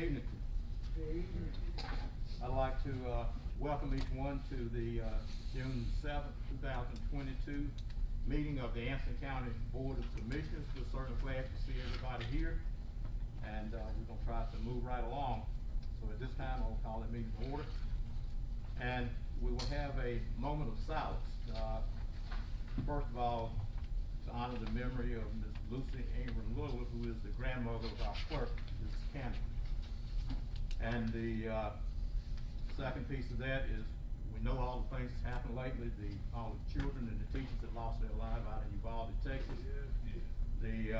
evening. I'd like to welcome each one to the June 7th, 2022 meeting of the Anson County Board of Commissioners. We're certainly glad to see everybody here, and we're going to try to move right along. So at this time, I'll call the meeting to order, and we will have a moment of silence. First of all, to honor the memory of Ms. Lucy Ingram Little, who is the grandmother of our clerk, Ms. Cannon. And the second piece of that is, we know all the things that's happened lately, all the children and the teachers that lost their lives out in Uvalde, Texas. The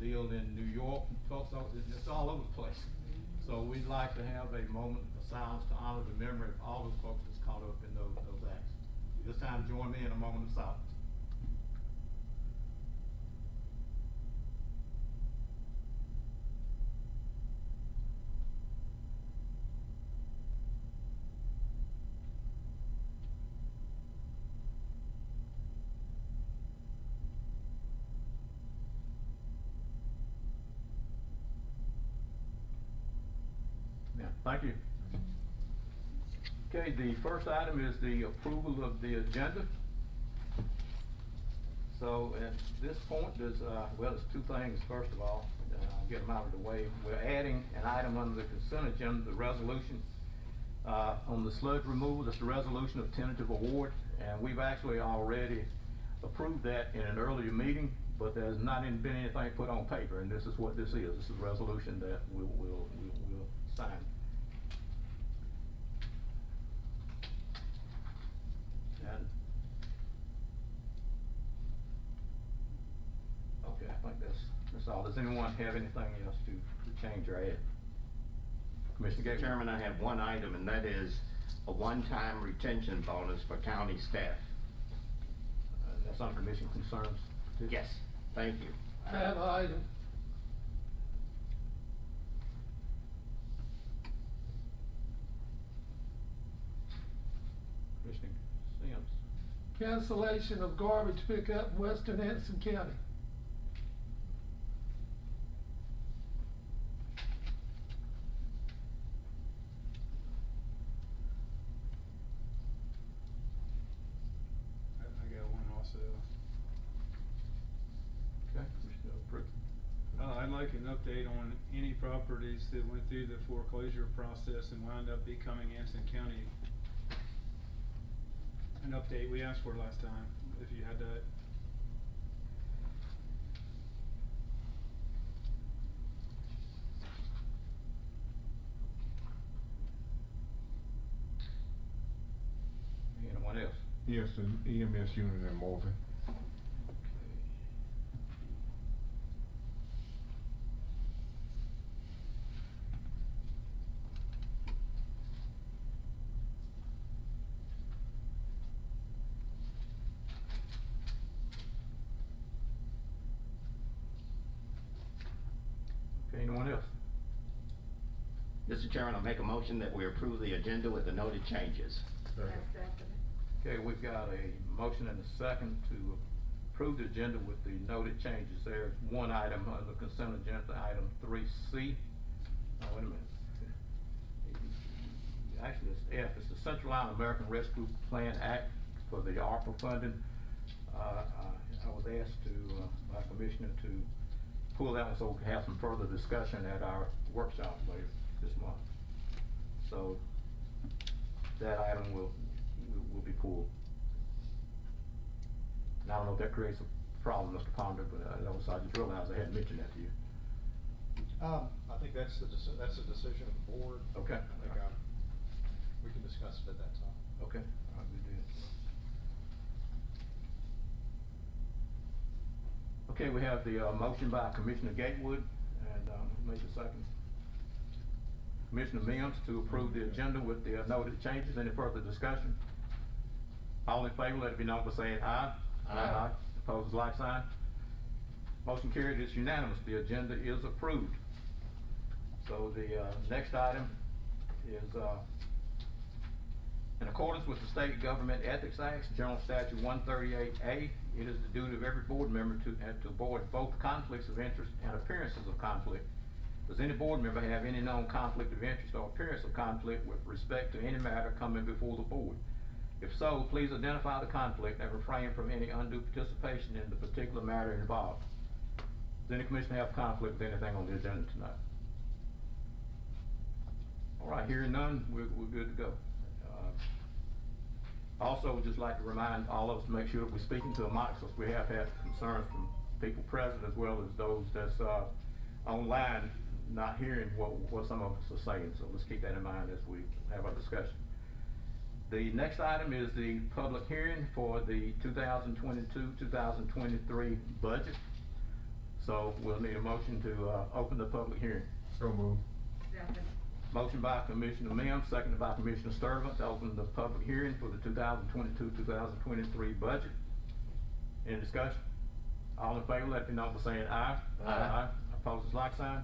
deal in New York, Tulsa, it's all over the place. So we'd like to have a moment of silence to honor the memory of all those folks that's caught up in those acts. This time, join me in a moment of silence. Thank you. Okay, the first item is the approval of the agenda. So at this point, there's two things. First of all, I'll get them out of the way. We're adding an item under the consent agenda, the resolution on the sludge removal. That's the resolution of tentative award, and we've actually already approved that in an earlier meeting, but there's not been anything put on paper, and this is what this is. This is a resolution that we'll sign. And okay, I think that's all. Does anyone have anything else to change or add? Commissioner Gates? Chairman, I have one item, and that is a one-time retention bonus for county staff. That's on commission concerns too? Yes, thank you. I have an item. Commissioner Sims. Cancellation of garbage pickup in Western Anson County. I got one also. Okay, Commissioner Pritchett. I'd like an update on any properties that went through the foreclosure process and wound up becoming Anson County. An update we asked for last time, if you had that. Anyone else? Yes, an EMS unit in Morgan. Okay, anyone else? Mr. Chairman, I'll make a motion that we approve the agenda with the noted changes. Okay, we've got a motion and a second to approve the agenda with the noted changes. There's one item on the consent agenda, item 3C. Wait a minute. Actually, it's F. It's the Central Line American Rescue Plan Act for the ARPA funding. I was asked by Commissioner to pull that one so we can have some further discussion at our workshop later this month. So that item will be pulled. And I don't know if that creates a problem, Mr. Ponder, but I just realized I hadn't mentioned that to you. I think that's the decision of the board. Okay. I think we can discuss it at that time. Okay. All right, we did. Okay, we have the motion by Commissioner Gatewood, and who made the second? Commissioner Mims to approve the agenda with the noted changes. Any further discussion? All in favor, let it be known by saying aye. Aye. Opposed, like sign. Motion carried. It's unanimous. The agenda is approved. So the next item is in accordance with the State Government Ethics Act, General Statute 138A, it is the duty of every board member to avoid both conflicts of interest and appearances of conflict. Does any board member have any known conflict of interest or appearance of conflict with respect to any matter coming before the board? If so, please identify the conflict and refrain from any undue participation in the particular matter involved. Does any commissioner have conflict with anything on the agenda tonight? All right, hearing none, we're good to go. Also, would just like to remind all of us to make sure that we're speaking to a mic, because we have had concerns from people present as well as those that's online not hearing what some of us are saying. So let's keep that in mind as we have our discussion. The next item is the public hearing for the 2022-2023 budget. So we'll need a motion to open the public hearing. So moved. Motion by Commissioner Mims, seconded by Commissioner Sturtevant to open the public hearing for the 2022-2023 budget. Any discussion? All in favor, let me know by saying aye. Aye. Opposed, like sign.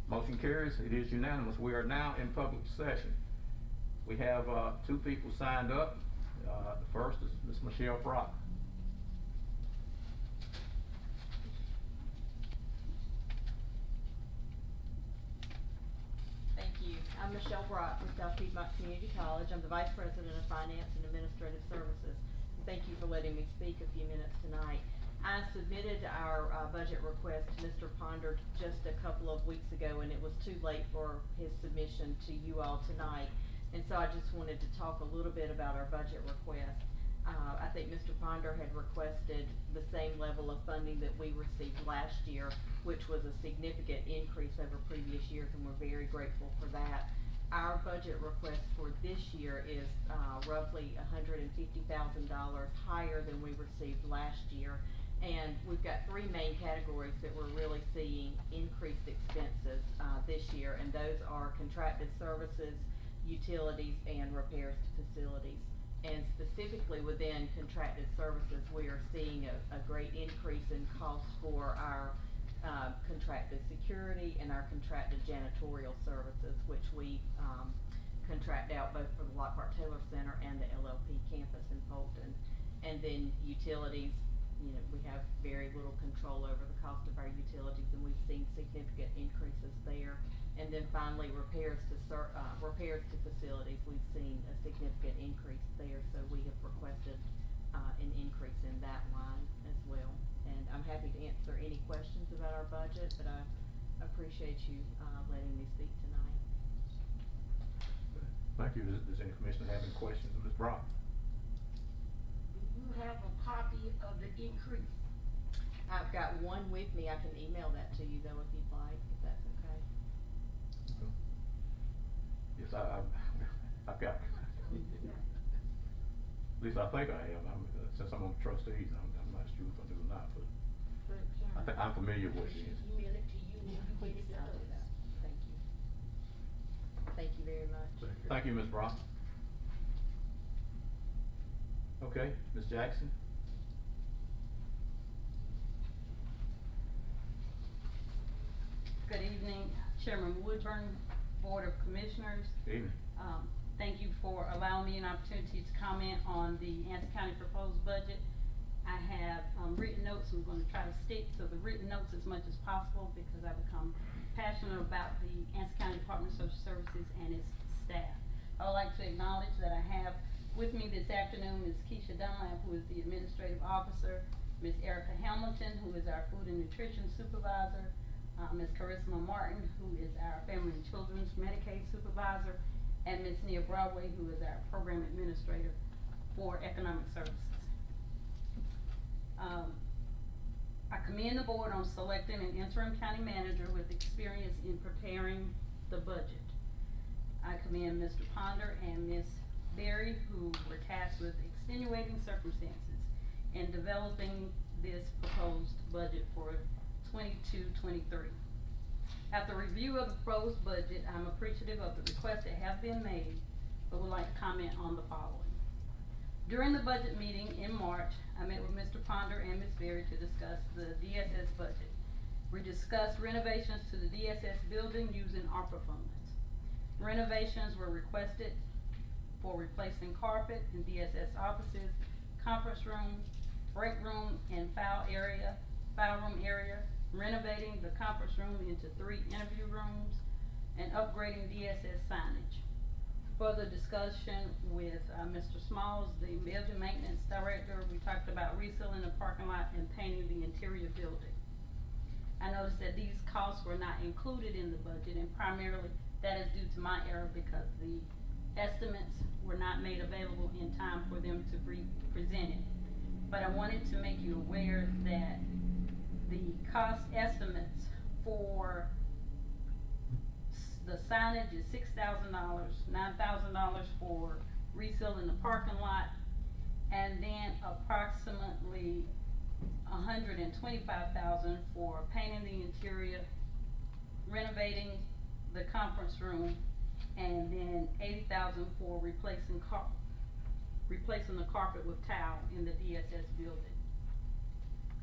Motion carries. It is unanimous. We are now in public session. We have two people signed up. The first is Ms. Michelle Brock. Thank you. I'm Michelle Brock from South Piedmont Community College. I'm the Vice President of Finance and Administrative Services. Thank you for letting me speak a few minutes tonight. I submitted our budget request to Mr. Ponder just a couple of weeks ago, and it was too late for his submission to you all tonight. And so I just wanted to talk a little bit about our budget request. I think Mr. Ponder had requested the same level of funding that we received last year, which was a significant increase over previous years, and we're very grateful for that. Our budget request for this year is roughly $150,000 higher than we received last year. And we've got three main categories that we're really seeing increased expenses this year, and those are contracted services, utilities, and repairs to facilities. And specifically within contracted services, we are seeing a great increase in costs for our contracted security and our contracted janitorial services, which we contract out both for the Lockhart Taylor Center and the LLP campus in Fulton. And then utilities, you know, we have very little control over the cost of our utilities, and we've seen significant increases there. And then finally, repairs to facilities, we've seen a significant increase there, so we have requested an increase in that line as well. And I'm happy to answer any questions about our budget, but I appreciate you letting me speak tonight. Thank you. Does any commissioner have any questions of Ms. Brock? Do you have a copy of the increase? I've got one with me. I can email that to you though if you'd like, if that's okay. Yes, I've got, at least I think I have. Since I'm on the trustees, I'm not sure if I do or not, but I think I'm familiar with it. Email it to you when you get it I'll do done. that. Thank you. Thank you very much. Thank you, Ms. Brock. Okay, Ms. Jackson? Good evening, Chairman Woodburn, Board of Commissioners. Good evening. Thank you for allowing me an opportunity to comment on the Anson County proposed budget. I have written notes. I'm going to try to stick to the written notes as much as possible because I become passionate about the Anson County Department of Social Services and its staff. I would like to acknowledge that I have with me this afternoon Ms. Keisha Dunlap, who is the Administrative Officer, Ms. Erica Hamilton, who is our Food and Nutrition Supervisor, Ms. Charisma Martin, who is our Family and Children's Medicaid Supervisor, and Ms. Nia Broadway, who is our Program Administrator for Economic Services. I commend the board on selecting an interim county manager with experience in preparing the budget. I commend Mr. Ponder and Ms. Berry, who were tasked with extenuating circumstances in developing this proposed budget for 22-23. After review of the proposed budget, I'm appreciative of the requests that have been made, but would like to comment on the following. During the budget meeting in March, I met with Mr. Ponder and Ms. Berry to discuss the DSS budget. We discussed renovations to the DSS building using ARPA funds. Renovations were requested for replacing carpet in DSS offices, conference room, break room, and file room area, renovating the conference room into 3 interview rooms, and upgrading DSS signage. Further discussion with, Mr. Smalls, the building maintenance director, we talked about resealing the parking lot and painting the interior building. I noticed that these costs were not included in the budget, and primarily that is due to my error because the estimates were not made available in time for them to be presented. But I wanted to make you aware that the cost estimates for the signage is $6,000, $9,000 for resealing the parking lot, and then approximately $125,000 for painting the interior, renovating the conference room, and then $80,000 for replacing the carpet with tile in the DSS building.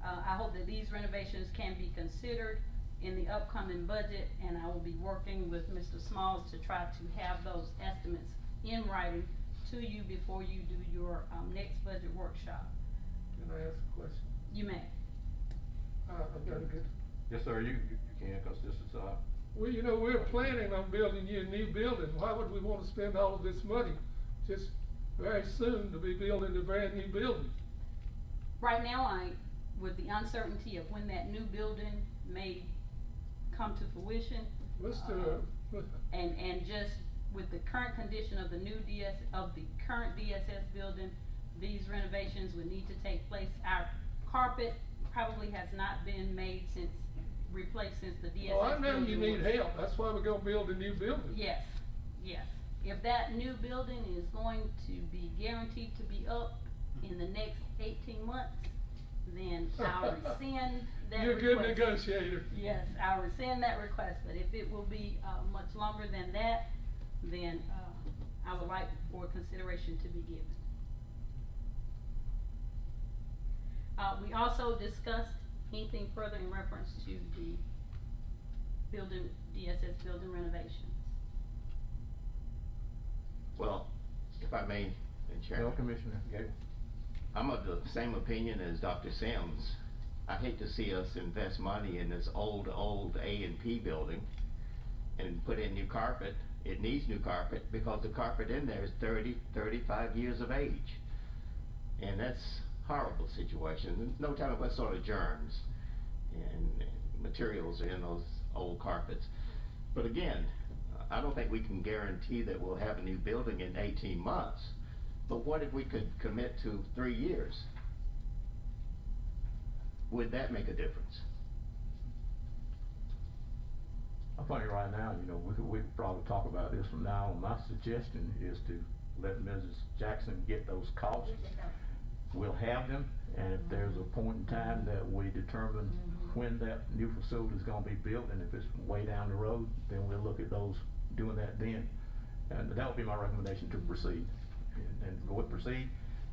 I hope that these renovations can be considered in the upcoming budget, and I will be working with Mr. Smalls to try to have those estimates in writing to you before you do your, next budget workshop. Can I ask a question? You may. I've got a good, Yes, sir, you can, cause this is, well, you know, we're planning on building you a new building. Why would we wanna spend all of this money just very soon to be building a brand new building? Right now, with the uncertainty of when that new building may come to fruition, and just with the current condition of the new current DSS building, these renovations would need to take place. Our carpet probably has not been replaced since the DSS building. Oh, I know you need was- help, that's why we're gonna build a new building. Yes, yes. If that new building is going to be guaranteed to be up in the next 18 months, then I'll rescind that request. You're a good negotiator. Yes, I'll rescind that request, but if it will be, much longer than that, then, I would like for consideration to be given. We also discussed anything further in reference to the DSS building renovations. Well, if I may, Chairman. Commissioner Gable. I'm of the same opinion as Dr. Sims. I hate to see us invest money in this old A&P building and put in new carpet. It needs new carpet because the carpet in there is 35 years of age. And that's horrible situation. No telling what sort of germs and materials are in those old carpets. But again, I don't think we can guarantee that we'll have a new building in 18 months. But what if we could commit to 3 years? Would that make a difference? I think right now, you know, we could probably talk about this from now on. My suggestion is to let Mrs. Jackson get those costs. We'll have them, and if there's a point in time that we determine when that new facility is gonna be built, and if it's way down the road, then we'll look at those, doing that then. And that would be my recommendation, to proceed. And go with proceed,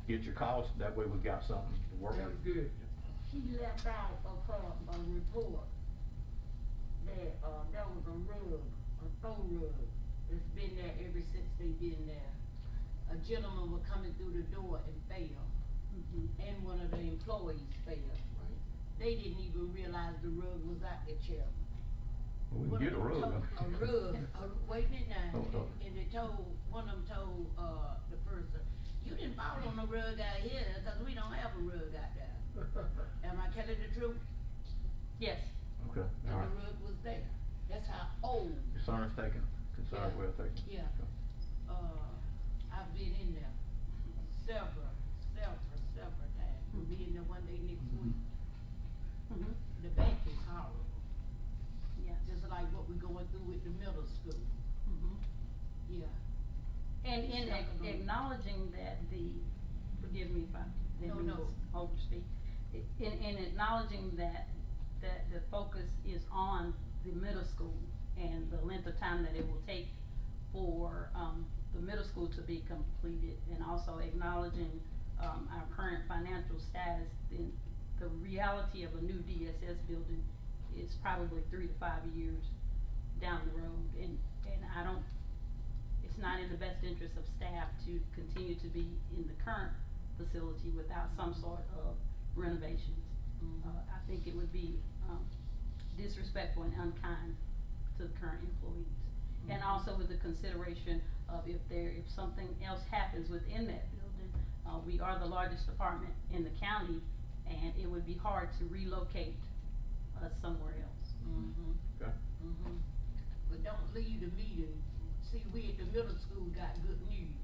get your costs, that way we've got something to work That's with. good. She left out of her, report that, there was a rug, a throw rug, that's been there ever since they been there. A gentleman was coming through the door and fell, and one of the employees fell. They didn't even realize the rug was out the chair. We can get a rug. A rug, wait a minute now, Oh. and they one of them told, the person, you didn't fall on the rug out here, cause we don't have a rug out there. Am I telling the truth? Yes. Okay, And all right. the rug was there. That's how old. Concern's taken, concern's Yeah. well taken. Yeah. I've been in there several times. We'll be in there one day next week. The back is horrible, Yes. just like what we're going through with the middle school. Yeah. And It's in not gonna- acknowledging that forgive me if I didn't No. overspeak. In acknowledging that the focus is on the middle school and the length of time that it will take for, the middle school to be completed, and also acknowledging, our current financial status, then the reality of a new DSS building is probably 3 to 5 years down the road, and it's not in the best interest of staff to continue to be in the current facility without some sort of renovations. I think it would be, disrespectful and unkind to the current employees. And also with the consideration of if something else happens within that building, we are the largest department in the county, and it would be hard to relocate us somewhere else. Okay. But don't leave the meeting. See, we at the middle school got good news.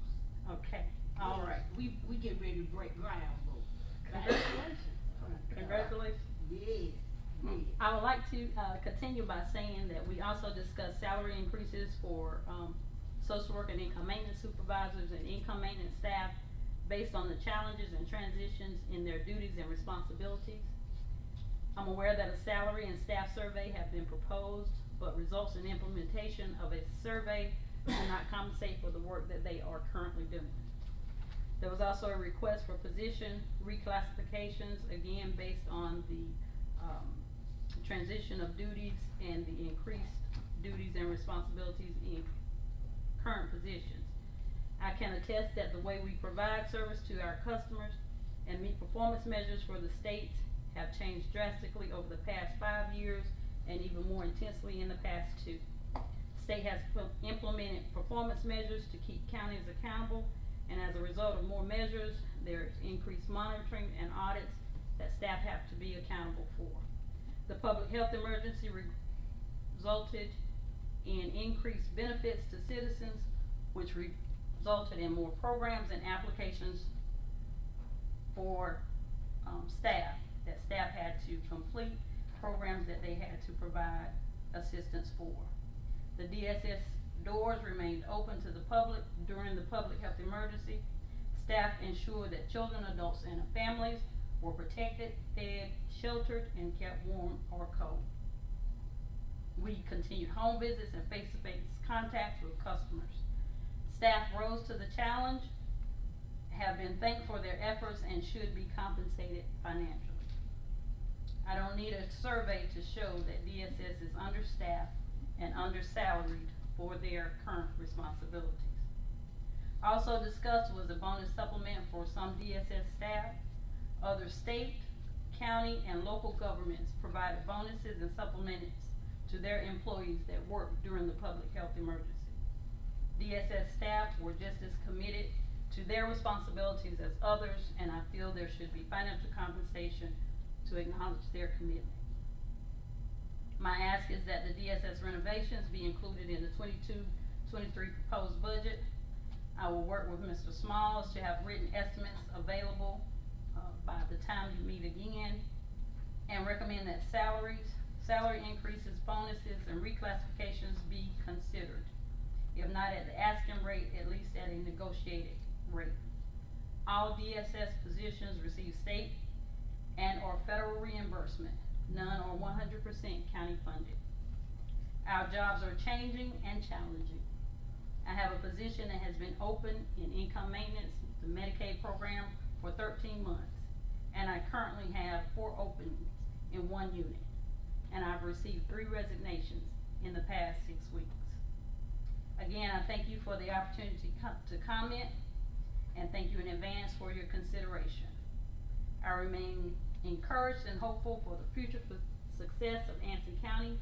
Okay, all Yeah, right. We get ready to break ground, though. Congratulations. Congratulations. Yes, yes. I would like to, continue by saying that we also discussed salary increases for, social work and income maintenance supervisors and income maintenance staff based on the challenges and transitions in their duties and responsibilities. I'm aware that a salary and staff survey have been proposed, but results in implementation of a survey do not compensate for the work that they are currently doing. There was also a request for position reclassifications, again, based on the, transition of duties and the increased duties and responsibilities in current positions. I can attest that the way we provide service to our customers and meet performance measures for the state have changed drastically over the past 5 years and even more intensely in the past 2. State has implemented performance measures to keep counties accountable, and as a result of more measures, there's increased monitoring and audits that staff have to be accountable for. The public health emergency resulted in increased benefits to citizens, which resulted in more programs and applications for staff, that staff had to complete programs that they had to provide assistance for. The DSS doors remained open to the public during the public health emergency. Staff ensured that children, adults, and families were protected, fed, sheltered, and kept warm or cold. We continued home visits and face-to-face contacts with customers. Staff rose to the challenge, have been thanked for their efforts, and should be compensated financially. I don't need a survey to show that DSS is understaffed and undersalaried for their current responsibilities. Also discussed was a bonus supplement for some DSS staff. Other state, county, and local governments provided bonuses and supplements to their employees that worked during the public health emergency. DSS staff were just as committed to their responsibilities as others, and I feel there should be financial compensation to acknowledge their commitment. My ask is that the DSS renovations be included in the 22-23 proposed budget. I will work with Mr. Smalls to have written estimates available by the time you meet again, and recommend that salary increases, bonuses, and reclassifications be considered. If not at the asking rate, at least at a negotiated rate. All DSS positions receive state and or federal reimbursement. None are 100% county funded. Our jobs are changing and challenging. I have a position that has been open in income maintenance, the Medicaid program, for 13 months. And I currently have 4 openings in 1 unit. And I've received 3 resignations in the past 6 weeks. Again, I thank you for the opportunity to comment, and thank you in advance for your consideration. I remain encouraged and hopeful for the future success of Anson County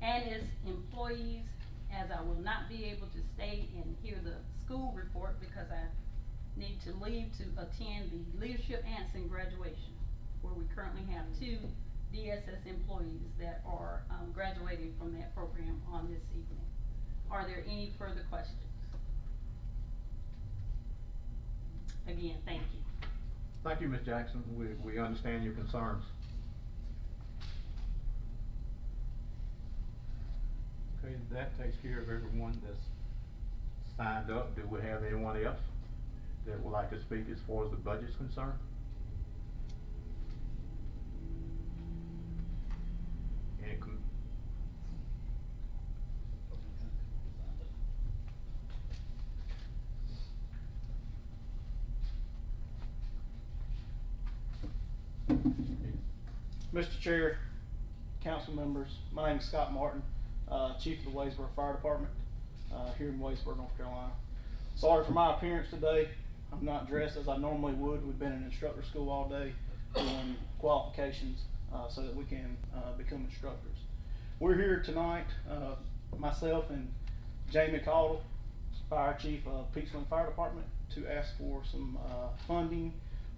and its employees, as I will not be able to stay and hear the school report because I need to leave to attend the Leadership Anson graduation, where we currently have 2 DSS employees that are graduating from that program on this evening. Are there any further questions? Again, thank you. Thank you, Ms. Jackson. We understand your concerns. Okay, that takes care of everyone that's Signed up. Do we have anyone else that would like to speak as far as the budget's concerned? Any Mr. Chair, council members, my name is Scott Martin, Chief of the Waysboro Fire Department, here in Waysboro, North Carolina. Sorry for my appearance today. I'm not dressed as I normally would. We've been in instructor school all day doing qualifications. so that we can become instructors. We're here tonight, myself and Jamie Caudle, Fire Chief of Peachland Fire Department, to ask for some funding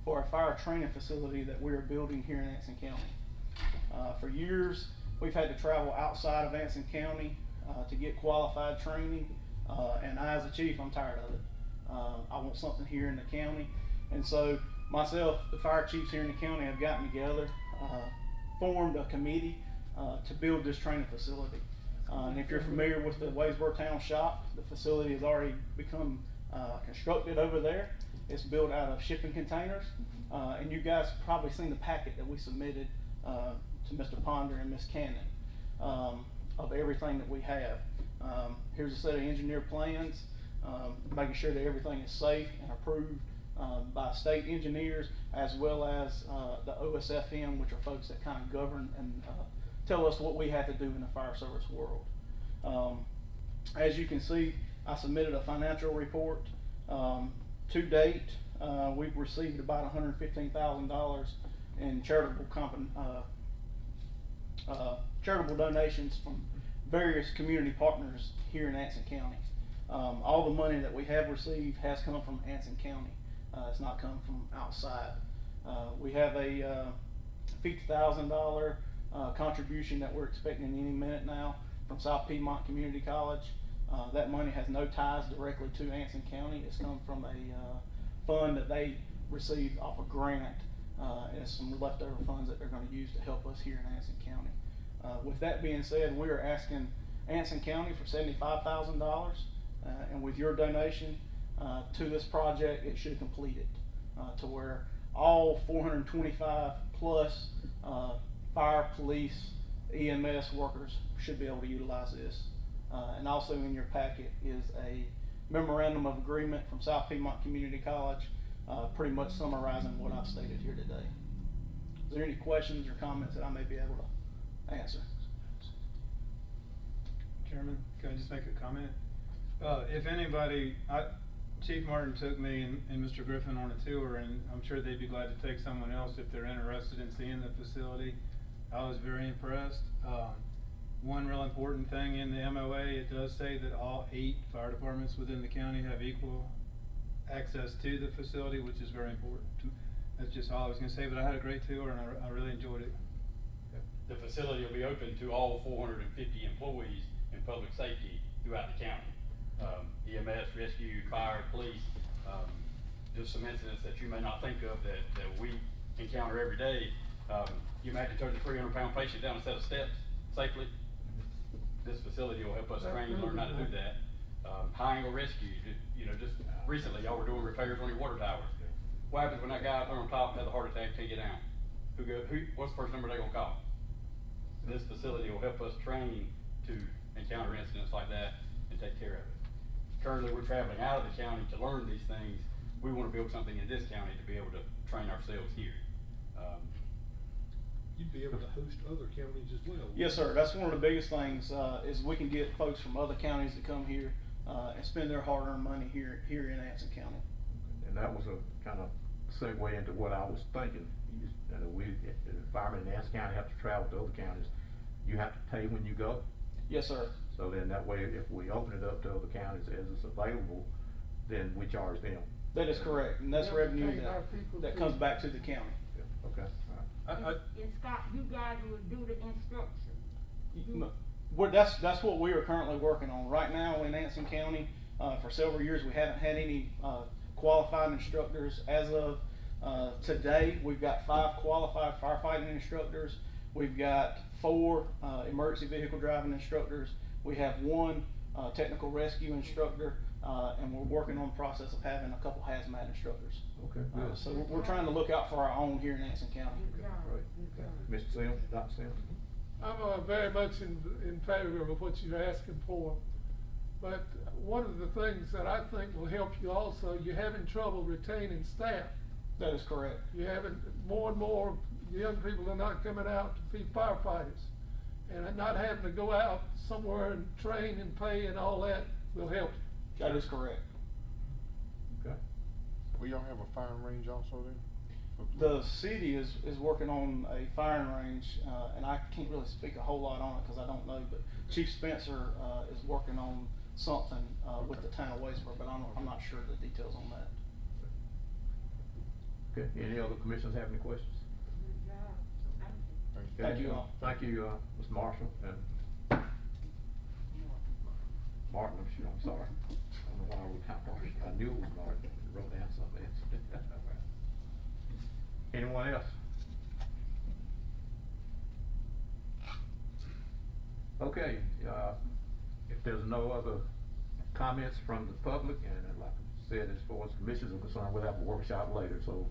for a fire training facility that we're building here in Anson County. For years, we've had to travel outside of Anson County to get qualified training, and I, as a chief, I'm tired of it. I want something here in the county, and so myself, the fire chiefs here in the county have gotten together, formed a committee to build this training facility. And if you're familiar with the Waysboro Town Shop, the facility has already become constructed over there. It's built out of shipping containers, and you guys probably seen the packet that we submitted to Mr. Ponder and Ms. Cannon of everything that we have. Here's a set of engineer plans, making sure that everything is safe and approved by state engineers, as well as the OSFM, which are folks that kind of govern and tell us what we have to do in the fire service world. As you can see, I submitted a financial report. To date, we've received about $115,000 in charitable donations from various community partners here in Anson County. All the money that we have received has come from Anson County. It's not come from outside. We have a $50,000 contribution that we're expecting any minute now from South Piedmont Community College. That money has no ties directly to Anson County. It's come from a fund that they received off a grant, and some leftover funds that they're going to use to help us here in Anson County. With that being said, we are asking Anson County for $75,000, and with your donation to this project, it should complete it to where all 425 plus fire, police, EMS workers should be able to utilize this. And also in your packet is a memorandum of agreement from South Piedmont Community College, pretty much summarizing what I've stated here today. Is there any questions or comments that I may be able to answer? Chairman, can I just make a comment? If anybody, Chief Martin took me and Mr. Griffin on a tour, and I'm sure they'd be glad to take someone else if they're interested in seeing the facility. I was very impressed. One real important thing in the MOA, it does say that all 8 fire departments within the county have equal access to the facility, which is very important. That's just all I was gonna say, but I had a great tour and I really enjoyed it. The facility will be open to all 450 employees in public safety throughout the county. EMS, rescue, fire, police, just some incidents that you may not think of that we encounter every day. You imagine turning a 300-pound patient down a set of steps safely. This facility will help us train and learn how to do that. High angle rescue, just recently y'all were doing repairs on your water towers. What happens when that guy up there on top has a heart attack, can't get down? What's the first number they gonna call? This facility will help us train to encounter incidents like that and take care of it. Currently, we're traveling out of the county to learn these things. We want to build something in this county to be able to train ourselves here. You'd be able to host other counties as well. Yes, sir. That's one of the biggest things, is we can get folks from other counties to come here and spend their hard-earned money here in Anson County. And that was a kind of segue into what I was thinking. The firemen in Anson County have to travel to other counties. You have to pay when you go? Yes, sir. So then that way, if we open it up to other counties as it's available, then we charge them. That is correct, and that's revenue that comes back to the county. Okay, all right. And Scott, you guys will do the instruction. That's what we are currently working on. Right now in Anson County, for several years, we haven't had any qualified instructors. As of today, we've got 5 qualified firefighting instructors. We've got 4 emergency vehicle driving instructors. We have 1 technical rescue instructor, and we're working on the process of having a couple hazmat instructors. Okay, good. So we're trying to look out for our own here in Anson County. Great. Mr. Sims, Dr. Sims? I'm very much in favor of what you're asking for. But one of the things that I think will help you also, you're having trouble retaining staff. That is correct. You're having more and more young people are not coming out to be firefighters. And not having to go out somewhere and train and pay and all that will help you. That is correct. Okay. Will y'all have a firing range also then? The city is working on a firing range, and I can't really speak a whole lot on it, cause I don't know, but Chief Spencer, is working on something, with the town of Waysburg, but I'm not sure the details on that. Okay, any other commissioners have any questions? Good job. Thank you. Thank you all. Thank you, Mr. Marshall and Martin, I'm sorry. I don't know why I wrote down Marshall. I knew it was Martin, I wrote down something else. Anyone else? Okay, if there's no other comments from the public, and like I said, as far as commissions are concerned, we'll have a workshop later, so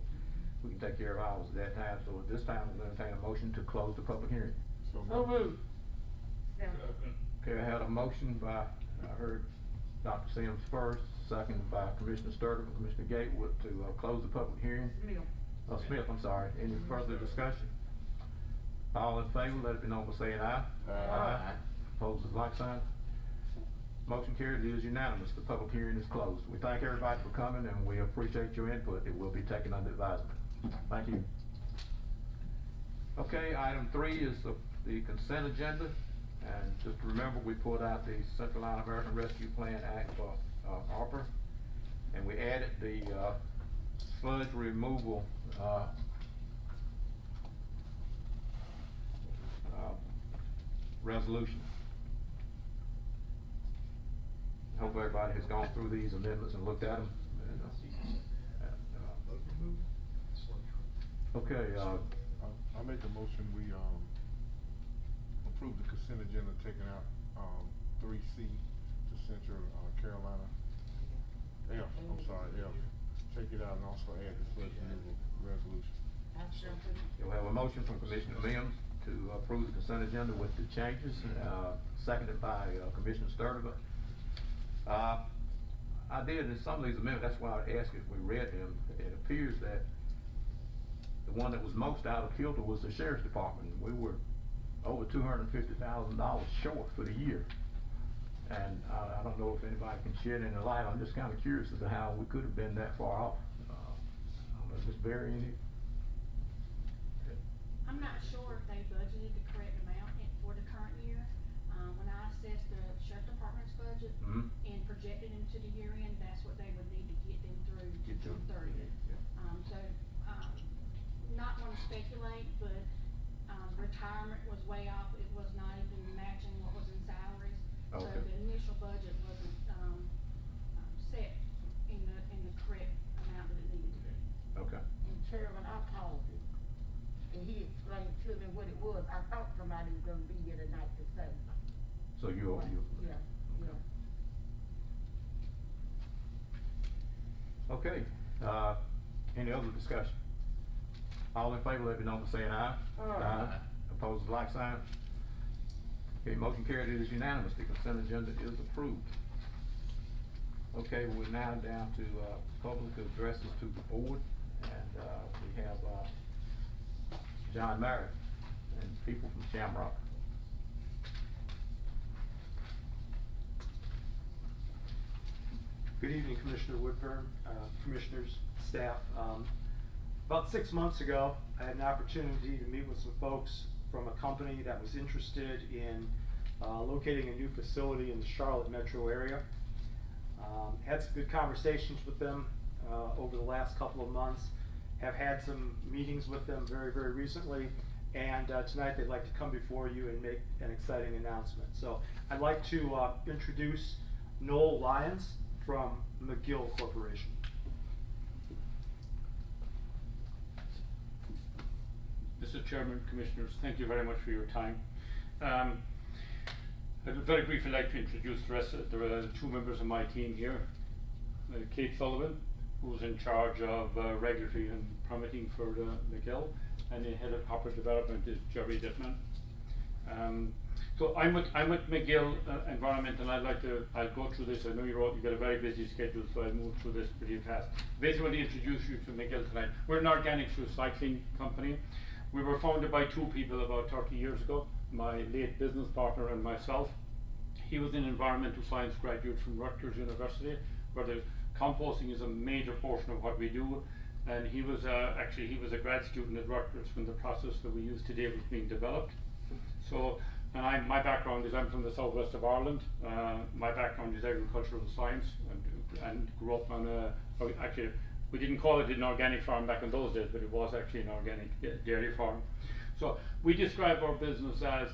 we can take care of ours at that time. So at this time, we'll entertain a motion to close the public hearing. So moved. Okay, I had a motion by, I heard Dr. Sims first, second by Commissioner Sturtevant, Commissioner Gatewood to close the public hearing. Smith, I'm sorry. Any further discussion? All in favor, let it be known by saying aye. Aye. Opposed, like sign. Motion carried, it is unanimous. The public hearing is closed. We thank everybody for coming, and we appreciate your input. It will be taken under advisement. Thank you. Okay, item 3 is the consent agenda. And just remember, we pulled out the Central Line American Rescue Plan Act for ARPA, and we added the sludge removal resolution. I hope everybody has gone through these amendments and looked at them. Okay, I make a motion, we, approve the consent agenda, taking out, 3C to Central, Carolina. F, I'm sorry, F. Take it out and also add the sludge removal resolution. you'll have a motion from Commissioner Mims to approve the consent agenda with the changes, seconded by Commissioner Sturtevant. I did in some of these amendments, that's why I asked if we read them. It appears that the one that was most out of kilter was the Sheriff's Department. We were over $250,000 short for the year. And I don't know if anybody can shed any light. I'm just kind of curious as to how we could have been that far off. I don't know if Ms. Berry, any? I'm not sure if they budgeted the correct amount for the current year. When I assessed the Sheriff Department's budget and projected into the year end, that's what they would need to get them through June 30th. Not want to speculate, but retirement was way off. It was not even matching what was in salaries. Okay. So the initial budget wasn't set in the correct amount that it needed to be. Okay. And Chairman, I called him, and he explained to me what it was. I thought somebody was gonna be here tonight to say. So you. Yeah, yeah. Okay, any other discussion? All in favor, let me know by saying aye. Aye. Opposed, like sign. Okay, motion carried, it is unanimous. The consent agenda is approved. Okay, we're now down to public addresses to the board, and we have John Merritt and people from Shamrock. Good evening, Commissioner Woodburn, commissioners, staff. About 6 months ago, I had an opportunity to meet with some folks from a company that was interested in locating a new facility in the Charlotte metro area. Had some good conversations with them over the last couple of months, have had some meetings with them very, very recently, and tonight they'd like to come before you and make an exciting announcement. So I'd like to introduce Noel Lyons from McGill Corporation. Mr. Chairman, Commissioners, thank you very much for your time. I'd very briefly like to introduce the rest of the 2 members of my team here. Kate Sullivan, who's in charge of regulatory and permitting for McGill, and the head of corporate development is Jerry Dittman. So I'm with McGill Environment, and I'll go through this. I know you've got a very busy schedule, so I'll move through this pretty fast. Basically, I want to introduce you to McGill tonight. We're an organics recycling company. We were founded by 2 people about 30 years ago, my late business partner and myself. He was an environmental science graduate from Rutgers University, where the composting is a major portion of what we do. and he was actually he was a grad student at Rutgers when the process that we use today was being developed. So, and my background is I'm from the southwest of Ireland. My background is agricultural science, and grew up on actually we didn't call it an organic farm back in those days, but it was actually an organic dairy farm. So we describe our business as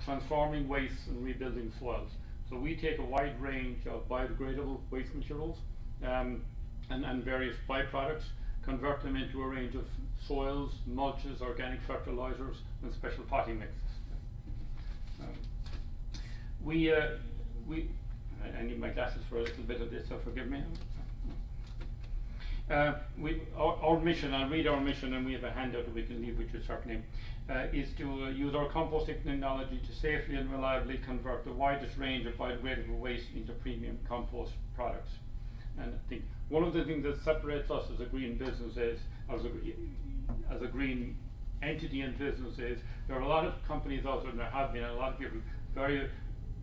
transforming wastes and rebuilding soils. So we take a wide range of biodegradable waste materials and various byproducts, convert them into a range of soils, mulches, organic fertilizers, and special potting mixes. I need my glasses for a little bit of this, so forgive me. Our mission, I'll read our mission, and we have a handout that we can leave with you certainly, is to use our composting technology to safely and reliably convert the widest range of biodegradable waste into premium compost products. And I think one of the things that separates us as a green business is, as a green entity and business is, there are a lot of companies out there, and there have been a lot of people very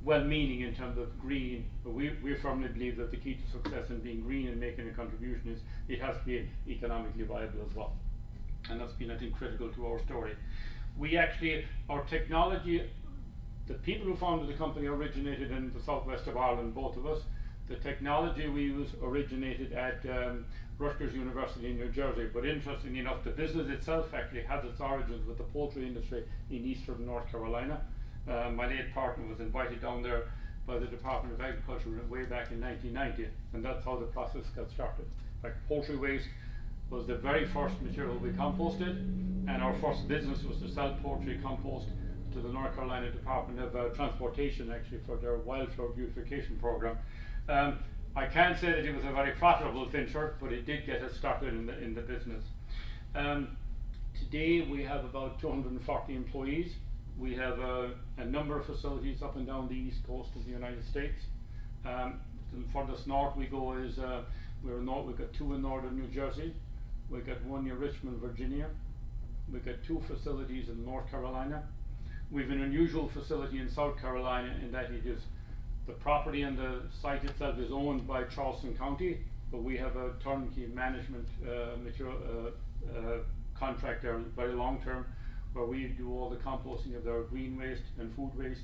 well-meaning in terms of green, but we firmly believe that the key to success in being green and making a contribution is it has to be economically viable as well. And that's been, I think, critical to our story. We actually, our technology, the people who founded the company originated in the southwest of Ireland, both of us. The technology we use originated at Rutgers University in New Jersey, but interestingly enough, the business itself actually has its origins with the poultry industry in eastern North Carolina. My late partner was invited down there by the Department of Agriculture way back in 1990, and that's how the process got started. In fact, poultry waste was the very first material we composted, and our first business was to sell poultry compost to the North Carolina Department of Transportation, actually, for their wildflower beautification program. I can't say that it was a very profitable venture, but it did get us started in the business. Today we have about 240 employees. We have a number of facilities up and down the east coast of the United States. The furthest north we go is we've got 2 in northern New Jersey. We've got 1 near Richmond, Virginia. We've got 2 facilities in North Carolina. We've an unusual facility in South Carolina in that it is the property and the site itself is owned by Charleston County, but we have a turnkey management contract there, very long term, where we do all the composting of their green waste and food waste,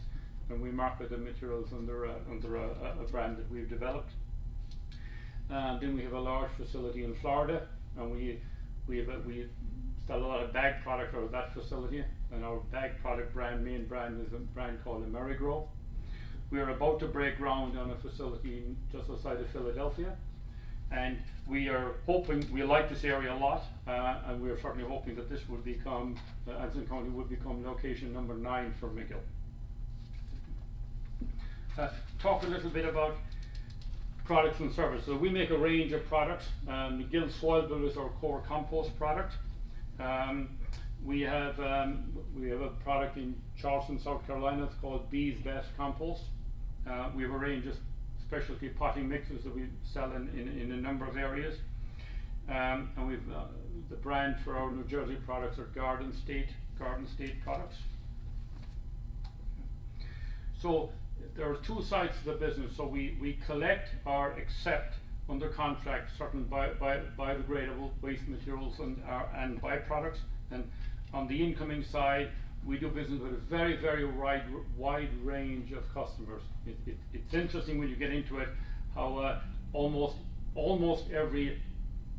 and we market the materials under a brand that we've developed. Then we have a large facility in Florida, and we sell a lot of bag product out of that facility, and our bag product main brand is a brand called Amerigrow. We are about to break ground on a facility just outside of Philadelphia, and we are hoping, we like this area a lot, and we are certainly hoping that this would become, Anson County would become location number 9 for McGill. Talk a little bit about products and services. So we make a range of products. McGill Soil Builder is our core compost product. We have a product in Charleston, South Carolina. It's called Bees Best Compost. We have a range of specialty potting mixes that we sell in a number of areas. And we've the brand for our New Jersey products are Garden State products. So there are 2 sides to the business. So we collect or accept under contract certain biodegradable waste materials and byproducts. And on the incoming side, we do business with a very, very wide range of customers. It's interesting when you get into it how almost every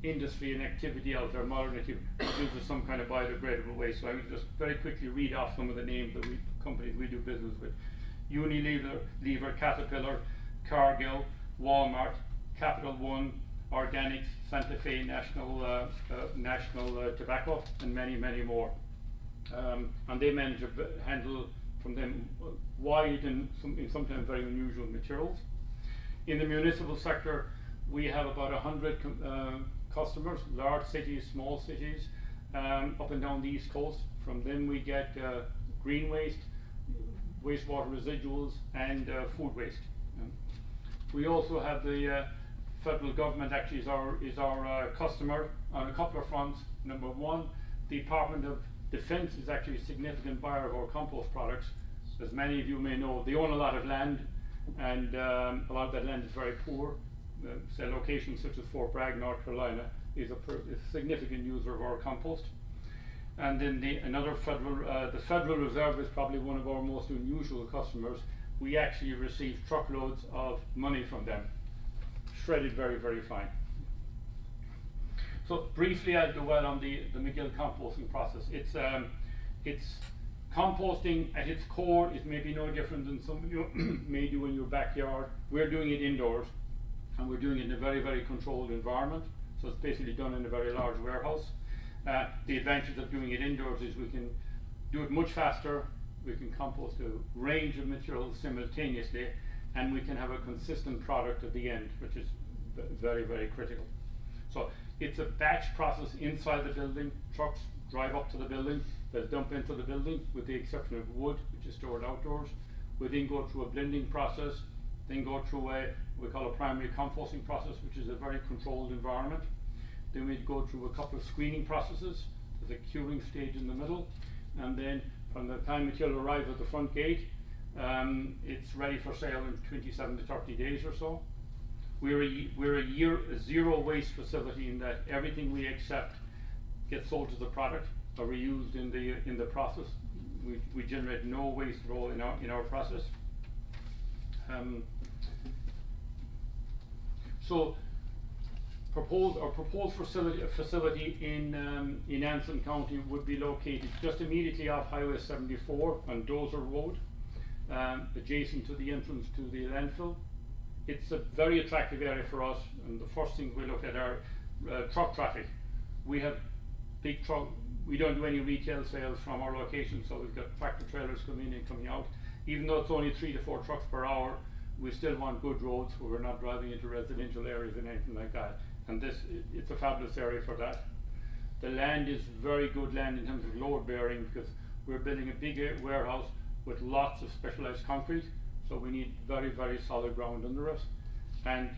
industry and activity out there, modern activity, uses some kind of biodegradable waste. So I would just very quickly read off some of the names of companies we do business with. Unilever, Caterpillar, Cargill, Walmart, Capital One, Organics, Santa Fe National Tobacco, and many, many more. And they manage to handle from them wide and sometimes very unusual materials. In the municipal sector, we have about 100 customers, large cities, small cities, up and down the East Coast. From them we get green waste, wastewater residuals, and food waste. We also have the federal government actually is our customer on a couple of fronts. Number one, the Department of Defense is actually a significant buyer of our compost products. As many of you may know, they own a lot of land, and a lot of that land is very poor. Say locations such as Fort Bragg, North Carolina, is a significant user of our compost. And then the Federal Reserve is probably one of our most unusual customers. We actually receive truckloads of money from them, shredded very, very fine. So briefly, I'll dwell on the McGill composting process. It's composting at its core is maybe no different than some of you may do in your backyard. We're doing it indoors, and we're doing it in a very, very controlled environment. So it's basically done in a very large warehouse. The advantage of doing it indoors is we can do it much faster, we can compost a range of materials simultaneously, and we can have a consistent product at the end, which is very, very critical. So it's a batch process inside the building. Trucks drive up to the building, they'll dump into the building with the exception of wood, which is stored outdoors. We then go through a blending process, then go through what we call a primary composting process, which is a very controlled environment. Then we go through a couple of screening processes. There's a curing stage in the middle, and then from the time material arrives at the front gate, it's ready for sale in 27 to 30 days or so. We're a zero waste facility in that everything we accept gets sold as a product or reused in the process. We generate no waste at all in our process. So proposed facility in Anson County would be located just immediately off Highway 74 on Dozer Road, adjacent to the entrance to the landfill. It's a very attractive area for us, and the first thing we look at are truck traffic. We have big truck. We don't do any retail sales from our location, so we've got tractor trailers coming in and coming out. Even though it's only 3 to 4 trucks per hour, we still want good roads where we're not driving into residential areas and anything like that. And it's a fabulous area for that. The land is very good land in terms of load bearing, because we're building a big warehouse with lots of specialized concrete, so we need very, very solid ground under us. And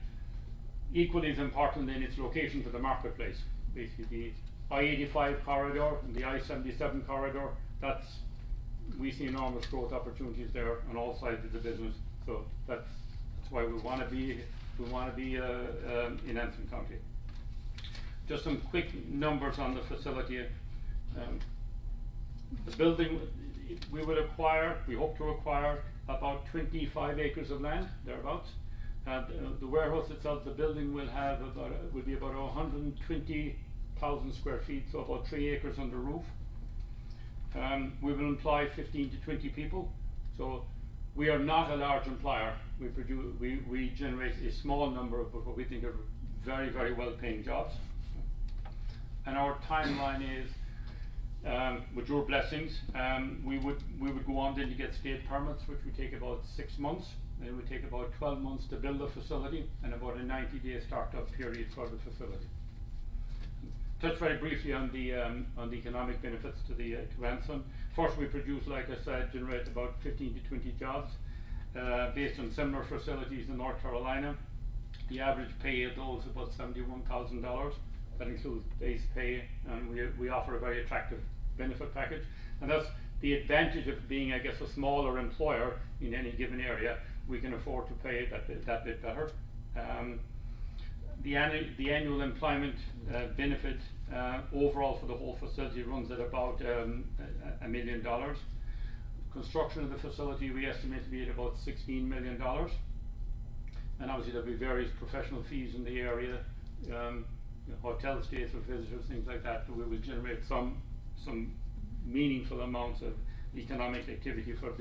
equally as important in its location to the marketplace, basically the I-85 corridor and the I-77 corridor, we see enormous growth opportunities there on all sides of the business. So that's why we want to be in Anson County. Just some quick numbers on the facility. The building we hope to acquire about 25 acres of land, thereabouts. The warehouse itself, the building will be about 120,000 square feet, so about 3 acres under roof. We will employ 15 to 20 people, so we are not a large employer. We generate a small number of what we think are very, very well-paying jobs. And our timeline is, with your blessings, we would go on then to get state permits, which would take about 6 months. And it would take about 12 months to build the facility and about a 90-day startup period for the facility. Touch very briefly on the economic benefits to Anson. First, we produce, like I said, generate about 15 to 20 jobs based on similar facilities in North Carolina. The average pay of those is about $71,000. That includes base pay, and we offer a very attractive benefit package. And that's the advantage of being, I guess, a smaller employer in any given area. We can afford to pay that bit better. The annual employment benefit overall for the whole facility runs at about $1 million. Construction of the facility we estimate to be at about $16 million. And obviously there'll be various professional fees in the area, hotel stays for visitors, things like that. We will generate some meaningful amounts of economic activity for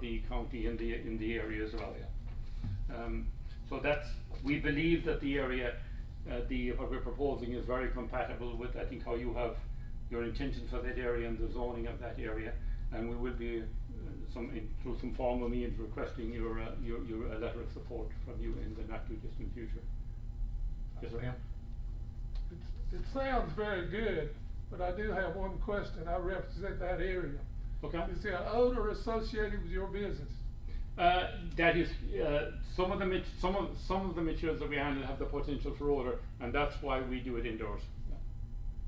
the county in the area as well. Yeah. So we believe that the area, what we're proposing is very compatible with, I think, how you have your intentions for that area and the zoning of that area, and we will be through some formal means requesting your letter of support from you in the not too distant future. Yes, sir. It sounds very good, but I do have one question. I represent that area. Okay. Is there an odor associated with your business? That is, some of the materials that we handle have the potential for odor, and that's why we do it indoors. Yeah.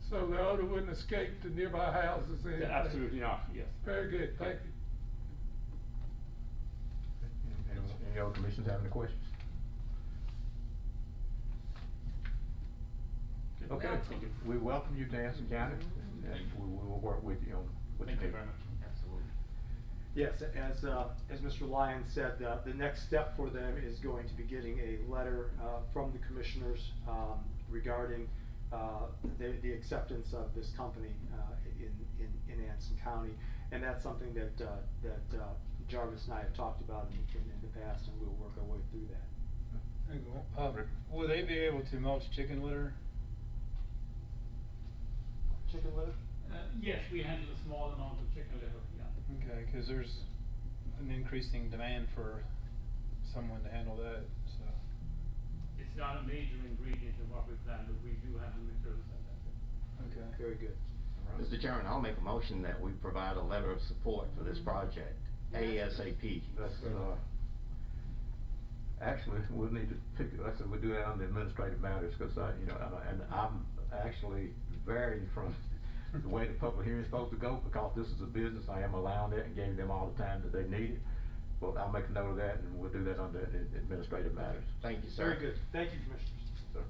So the odor wouldn't escape to nearby houses or anything? Absolutely not, yes. Very good, thank you. Any other commissioners have any questions? Okay, we welcome you to Anson County, and we will work with you on what you Thank you need. very much. Absolutely. Yes, as Mr. Lyons said, the next step for them is going to be getting a letter from the commissioners regarding the acceptance of this company in Anson County, and that's something that Jarvis and I have talked about in the past, and we'll work our way through that. Will they be able to mulch chicken litter? Chicken litter? Yes, we handle a small amount of chicken litter, yeah. Okay, cause there's an increasing demand for someone to handle that, so. It's not a major ingredient of what we plan, but we do have the materials at that. Okay. Very good. Mr. Chairman, I'll make a motion that we provide a letter of support for this project, ASAP. That's, actually, we'll need to pick, like I said, we'll do that on the administrative matters, cause and I'm actually varying from the way the public hearing is supposed to go, because this is a business, I am allowing it and giving them all the time that they need it. But I'll make a note of that, and we'll do that under administrative matters. Thank you, sir. Very good. Thank you, Commissioners. Sir.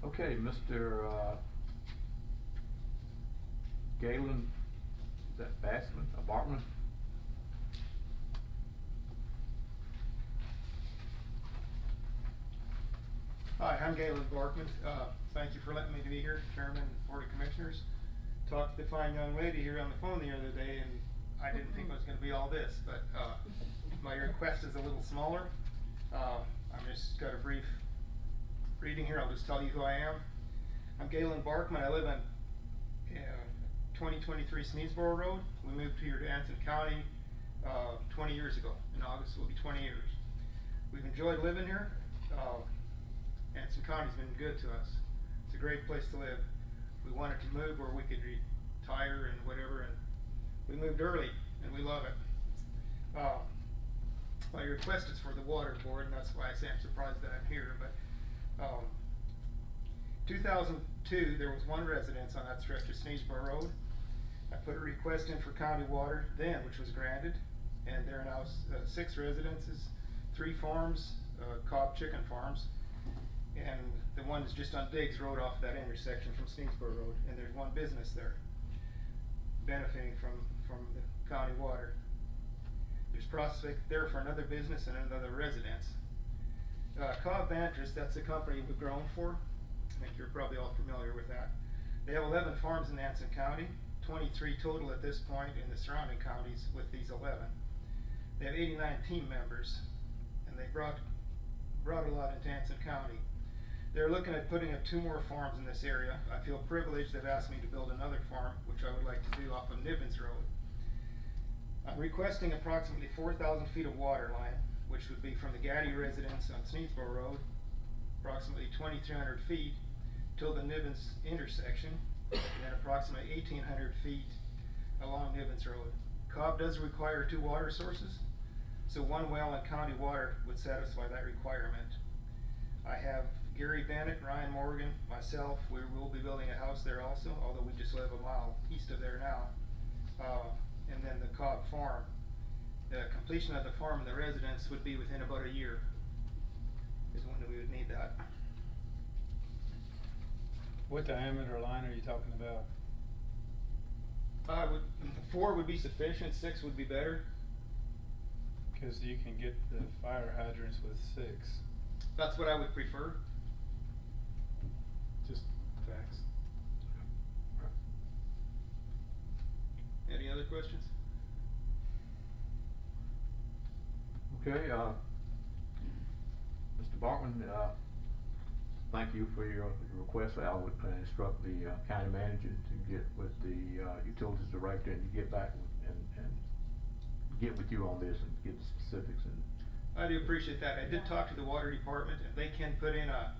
Okay, Mr. Galen, is that Bassman, Bartman? Hi, I'm Galen Barkman. Thank you for letting me be here, Chairman, Board of Commissioners. Talked to the fine young lady here on the phone the other day, and I didn't think it was gonna be all this, but, my request is a little smaller. I'm just got a brief reading here, I'll just tell you who I am. I'm Galen Barkman, I live on, 2023 Sneedsboro Road. We moved here to Anson County, 20 years ago. In August, it will be 20 years. We've enjoyed living here. Anson County's been good to us. It's a great place to live. We wanted to move where we could retire and whatever, and we moved early, and we love it. My request is for the water board, and that's why I say I'm surprised that I'm here, but 2002, there was one residence on that stretch of Sneedsboro Road. I put a request in for county water then, which was granted, and there are now 6 residences, 3 farms, Cobb chicken farms, and the one is just on Diggs Road off that intersection from Sneedsboro Road, and there's one business there benefiting from the county water. There's prospect there for another business and another residence. Cobb Vantress, that's the company we've grown for. I think you're probably all familiar with that. They have 11 farms in Anson County, 23 total at this point in the surrounding counties with these 11. They have 89 team members, and they brought a lot into Anson County. They're looking at putting up 2 more farms in this area. I feel privileged they've asked me to build another farm, which I would like to do off of Nibbins Road. I'm requesting approximately 4,000 feet of water line, which would be from the Gaddy residence on Sneedsboro Road, approximately 2,300 feet till the Nibbins intersection, and then approximately 1,800 feet along Nibbins Road. Cobb does require 2 water sources, so 1 well and county water would satisfy that requirement. I have Gary Bennett, Ryan Morgan, myself. We will be building a house there also, although we just live a mile east of there now. And then the Cobb farm. The completion of the farm and the residence would be within about a year, is when we would need that. What diameter line are you talking about? 4 would be sufficient, 6 would be better. Cause you can get the fire hydrants with 6. That's what I would prefer. Just facts. Any other questions? Okay, Mr. Bartman, thank you for your request. I would instruct the county manager to get with the utilities director and to get back and get with you on this and get the specifics. And I do appreciate that. I did talk to the water department, and they can put in a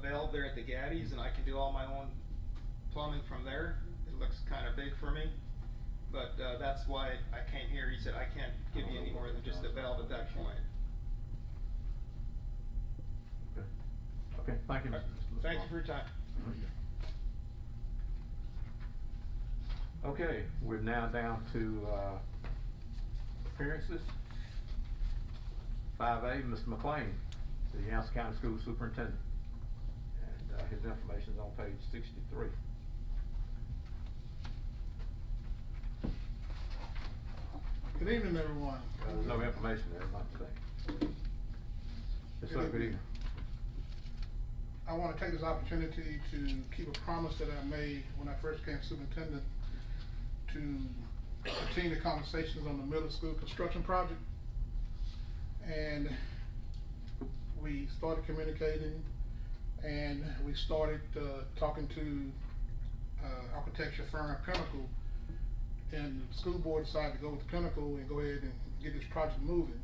valve there at the Gaddies, and I can do all my own plumbing from there. It looks kind of big for me, but that's why I came here. He said I can't give you any more than just a valve at that point. okay, okay, thank you, Mr. Thank you for your time. Okay, we're now down to appearances. 5A, Mr. McLean, the Anson County School Superintendent. his information's on page 63. Good evening, everyone. There's no information there, not today. Yes, sir, good evening. I want to take this opportunity to keep a promise that I made when I first became superintendent to continue the conversations on the middle school construction project. And we started communicating, and we started talking to architecture firm Pinnacle, and the school board decided to go with Pinnacle and go ahead and get this project moving.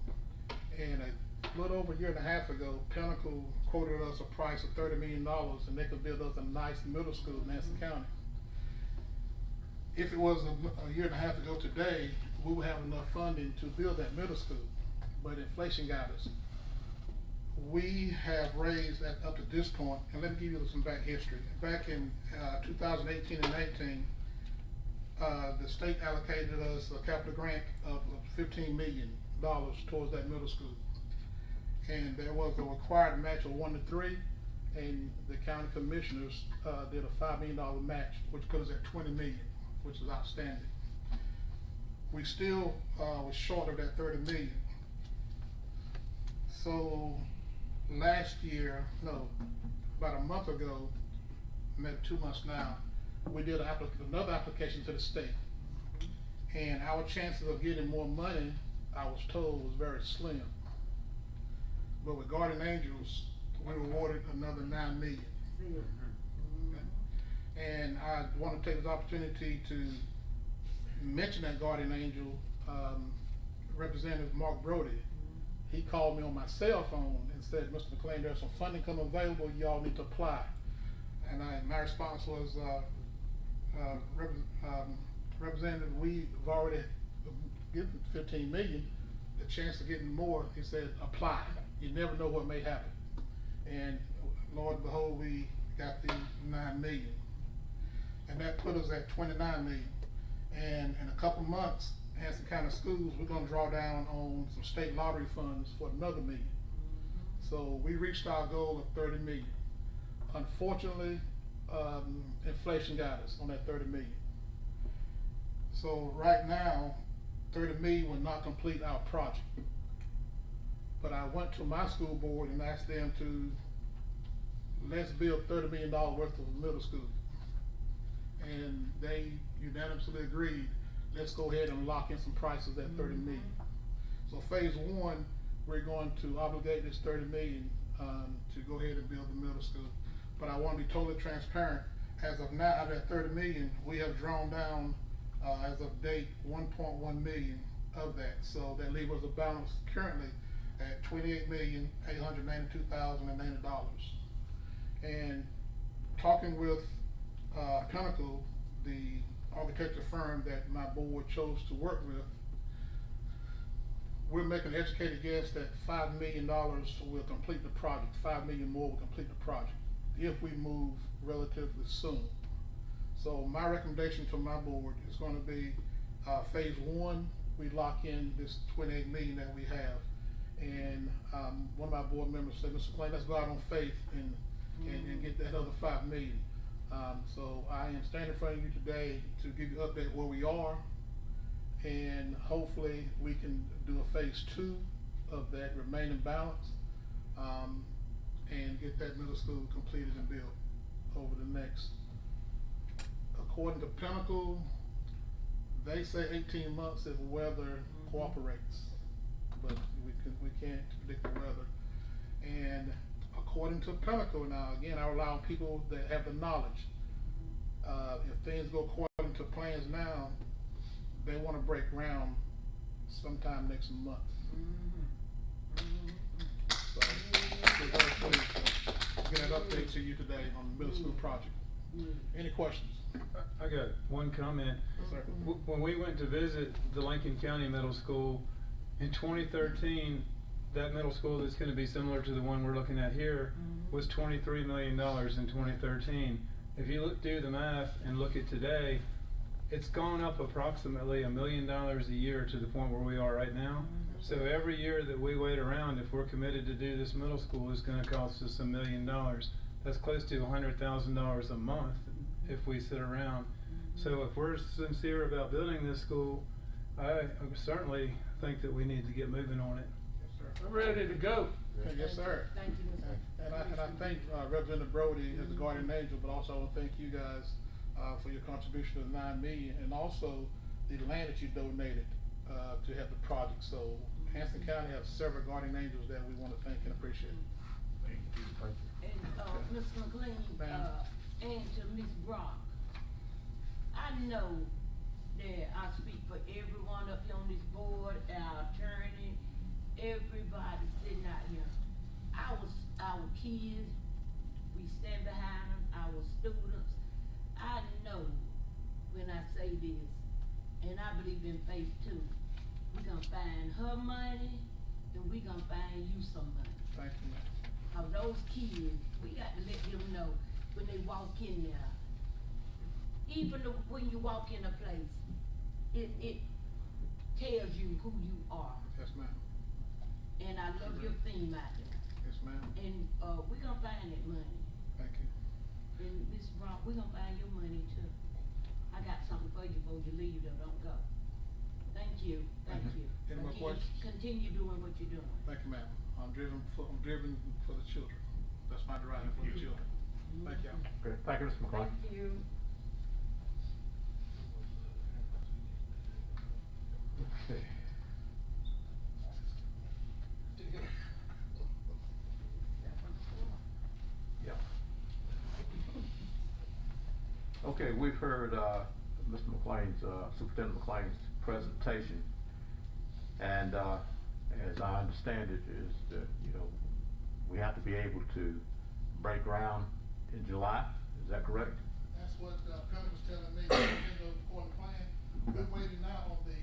And a little over a year and a half ago, Pinnacle quoted us a price of $30 million, and they could build us a nice middle school in Anson County. If it was a year and a half ago today, we would have enough funding to build that middle school, but inflation got us. We have raised that up to this point, and let me give you some back history. Back in 2018 and 19, the state allocated us a capital grant of $15 million towards that middle school. And there was a required match of 1 to 3, and the county commissioners did a $5 million match, which put us at $20 million, which is outstanding. We still was short of that $30 million. So last year, no, about a month ago, maybe 2 months now, we did another application to the state. And our chances of getting more money, I was told, was very slim. But with Guardian Angels, we were awarded another $9 million. And I want to take this opportunity to mention that Guardian Angel, Representative Mark Brody. He called me on my cell phone and said, "Mr. McLean, there's some funding coming available, y'all need to apply." And my response was, Representative, we've already given $15 million, the chance of getting more. He said, apply. You never know what may happen. And Lord and behold, we got the $9 million. And that put us at $29 million. And in a couple months, Anson County Schools, we're gonna draw down on some state lottery funds for another $1 million. So we reached our goal of $30 million. Unfortunately, inflation got us on that $30 million. So right now, $30 million will not complete our project. But I went to my school board and asked them to, let's build $30 million worth of a middle school. And they unanimously agreed, let's go ahead and lock in some prices at $30 million. So phase 1, we're going to obligate this $30 million to go ahead and build the middle school. But I want to be totally transparent. As of now, out of that $30 million, we have drawn down, as of date, $1.1 million of that. So that leaves us a balance currently at $28,892,090. And talking with Pinnacle, the architecture firm that my board chose to work with, we're making an educated guess that $5 million will complete the project. $5 million more will complete the project if we move relatively soon. So my recommendation to my board is going to be phase 1, we lock in this $28 million that we have. And one of my board members said, "Mr. McLean, let's go out on faith and get that other $5 million." So I am standing in front of you today to give you an update where we are, and hopefully we can do a phase 2 of that remaining balance, and get that middle school completed and built over the next, according to Pinnacle, they say 18 months if weather cooperates, but we can't predict the weather. And according to Pinnacle, now again, I rely on people that have the knowledge. If things go according to plans now, they want to break ground sometime next month. So we're very pleased to get an update to you today on the middle school project. Any questions? I got one comment. Sir. When we went to visit the Lincoln County Middle School in 2013, that middle school that's going to be similar to the one we're looking at here was $23 million in 2013. If you do the math and look at today, it's gone up approximately $1 million a year to the point where we are right now. So every year that we wait around, if we're committed to do this middle school, it's going to cost us $1 million. that's close to $100,000 a month if we sit around. So if we're sincere about building this school, I certainly think that we need to get moving on it. Yes, sir. I'm ready to go. Yes, sir. Thank you, Mr. And I thank Representative Brody as the guardian angel, but also I want to thank you guys for your contribution of $9 million, and also the land that you donated to have the project. So Hanson County has several guardian angels that we want to thank and appreciate. And, Mr. McLean, Ma'am. and to Ms. Brock, I know that I speak for everyone up here on this board, our attorney, everybody sitting out here. Our kids, we stand behind them, our students. I know when I say this, and I believe in faith too, we gonna find her money, and we gonna find you some money. Thank you, ma'am. Cause those kids, we got to let them know when they walk in there. Even when you walk in a place, it tells you who you are. Yes, ma'am. And I love your theme out there. Yes, ma'am. And, we gonna find that money. Thank you. And Ms. Brock, we gonna find your money too. I got something for you before you leave though, don't go. Thank you, thank you. Any more Continue- questions? Continue doing what you're doing. Thank you, ma'am. I'm driven for the children. That's my drive, for the children. Thank y'all. Okay, thank you, Mr. McLean. Thank you. Okay. Yeah. Okay, we've heard, Mr. McLean's, Superintendent McLean's presentation. And, as I understand it, is that, you know, we have to be able to break ground in July, is that correct? That's what Penny was telling me, in the quarter plan. We're waiting now on the,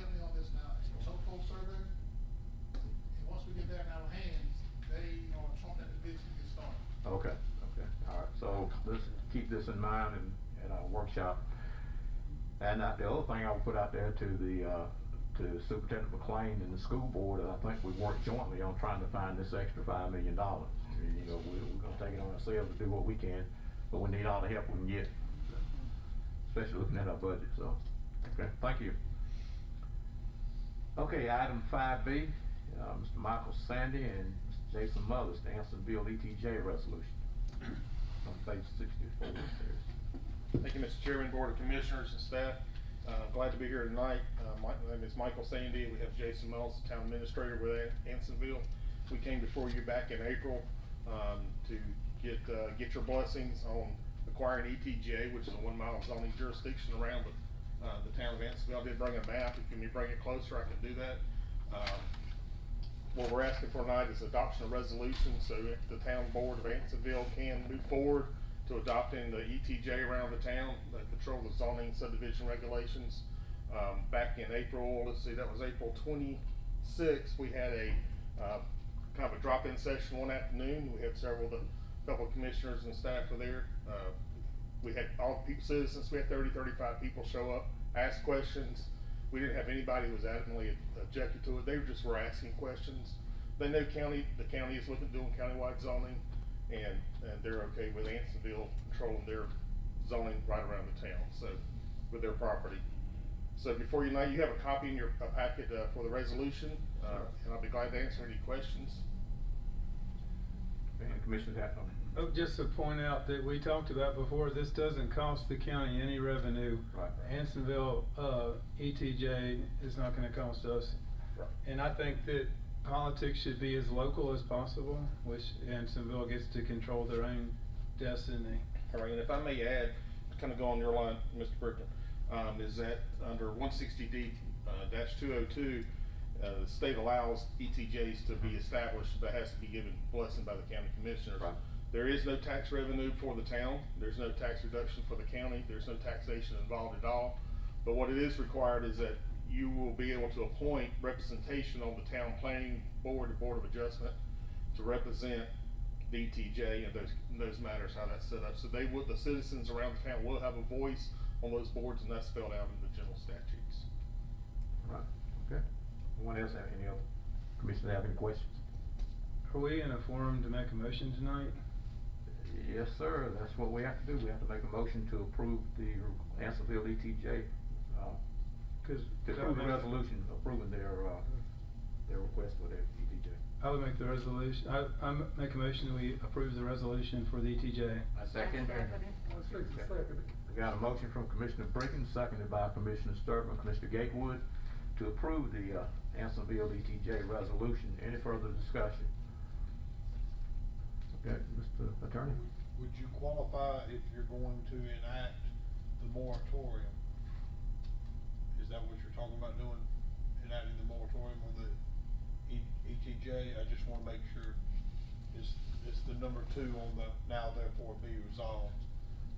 help me on this now, topo survey. And once we get that in our hands, they are trying that the bids can get started. Okay, okay, all right, so let's keep this in mind in our workshop. And the other thing I would put out there to the, to Superintendent McLean and the school board, I think we work jointly on trying to find this extra $5 million. You know, we're gonna take it on ourselves to do what we can, but we need all the help we can get, especially looking at our budget, so, okay, thank you. Okay, item 5B, Mr. Michael Sandy and Mr. Jason Mothers, the Ansonville ETJ resolution. On page 64. Thank you, Mr. Chairman, Board of Commissioners and staff. Glad to be here tonight. My name is Michael Sandy. We have Jason Mills, the Town Administrator with Ansonville. We came before you back in April to get your blessings on acquiring ETJ, which is a 1 mile zoning jurisdiction around the town of Ansonville. I did bring a map. If you bring it closer, I can do that. What we're asking for tonight is adoption of resolution so the town board of Ansonville can move forward to adopting the ETJ around the town that control the zoning subdivision regulations. Back in April, let's see, that was April 26th, we had a kind of a drop-in session one afternoon. We had couple of commissioners and staff were there. We had all the citizens, we had 30-35 people show up, ask questions. We didn't have anybody who was adamantly objected to it. They were asking questions. They know the county is looking at doing countywide zoning, and they're okay with Ansonville controlling their zoning right around the town, so with their property. So before you know, you have a copy in your packet for the resolution, and I'll be glad to answer any questions. And Commissioner Hatton. Oh, just to point out that we talked about before, this doesn't cost the county any revenue. Right. Ansonville, ETJ is not gonna cost us. Right. And I think that politics should be as local as possible, which Ansonville gets to control their own destiny. All right, and if I may add, kind of go on your line, Mr. Brickman, is that under 160D -202, the state allows ETJs to be established, but has to be given blessing by the county commissioners. Right. There is no tax revenue for the town. There's no tax reduction for the county. There's no taxation involved at all. But what it is required is that you will be able to appoint representation on the town planning board, the Board of Adjustment, to represent the ETJ and those matters, how that's set up. So the citizens around the town will have a voice on those boards, and that's spelled out in the general statutes. Right, okay. Anyone else have any other commissioners have any questions? Are we in a forum to make a motion tonight? Yes, sir, that's what we have to do, we have to make a motion to approve the Ansonville ETJ, to approve the resolution approving their request for their ETJ. I would make the resolution, I make a motion that we approve the resolution for the ETJ. I second. We got a motion from Commissioner Brickens, seconded by Commissioner Sturtman, Commissioner Gatewood, to approve the Ansonville ETJ resolution. Any further discussion? Okay, Mr. Attorney? Would you qualify if you're going to enact the moratorium? Is that what you're talking about doing, enacting the moratorium on the ETJ? I just wanna make sure it's the number 2 on the now therefore be resolved.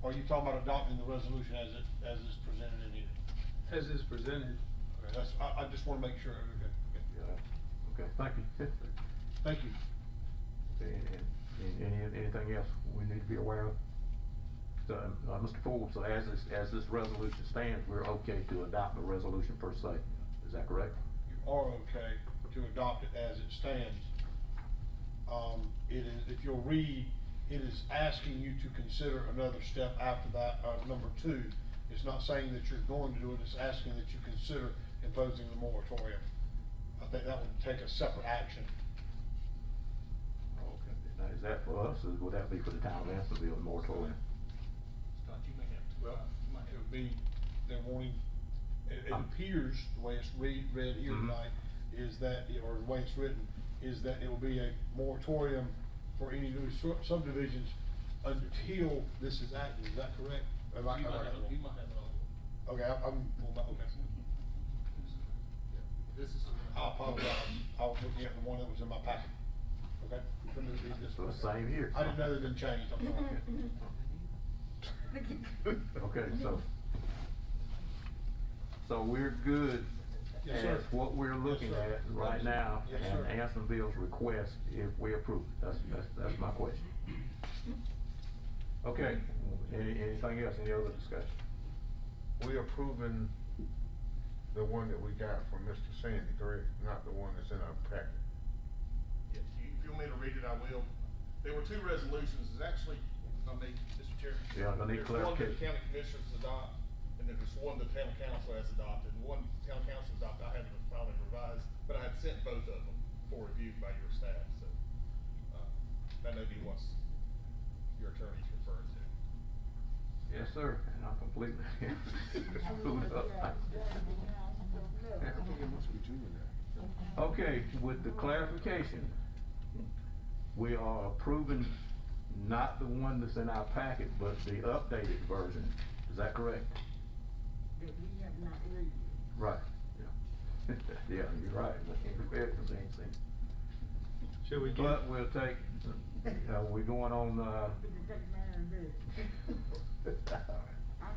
Are you talking about adopting the resolution as is presented in here? As is presented. Okay, that's, I just wanna make sure, okay. Okay, thank you. Thank you. Okay, and anything else we need to be aware of? So, Mr. Ford, so as this resolution stands, we're okay to adopt the resolution per se, is that correct? You are okay to adopt it as it stands. It is, if you'll read, it is asking you to consider another step after that, number 2. It's not saying that you're going to do it, it's asking that you consider imposing the moratorium. I think that would take a separate action. Okay, now is that for us, or would that be for the town of Ansonville, the moratorium? Scott, you may have to, well, it would be, they're wanting, it appears, the way it's read here tonight, is that, or the way it's written, is that it will be a moratorium for any new subdivisions until this is acted, is that correct? You might have it all. Okay, okay. This is. I apologize, I was looking at the one that was in my packet, okay? Let me read this one. Same here. I didn't know they didn't change, I'm sorry. Okay, so we're good Yes, sir. as what we're looking Yes, sir. at right now, Yes, and sir. Ansonville's request if we approve it. That's my question. Okay, anything else, any other discussion? We approving the one that we got from Mr. Sandy, correct? Not the one that's in our packet. Yes, if you want me to read it, I will. There were 2 resolutions, it's actually, I mean, Mr. Chairman. Yeah, I need There's one that the clarification. county commissioners adopt, and then there's one the town council has adopted. One town council adopted, I haven't finally revised, but I had sent both of them for review by your staff, so, that may be what your attorney's referring to. Yes, sir, and I'm completely screwed up. Okay, with the clarification, we are approving not the one that's in our packet, but the updated version, is that correct? That we have not read. Right, yeah. Yeah, you're right, we ain't seen. Should we But we'll take, we're going on, I'm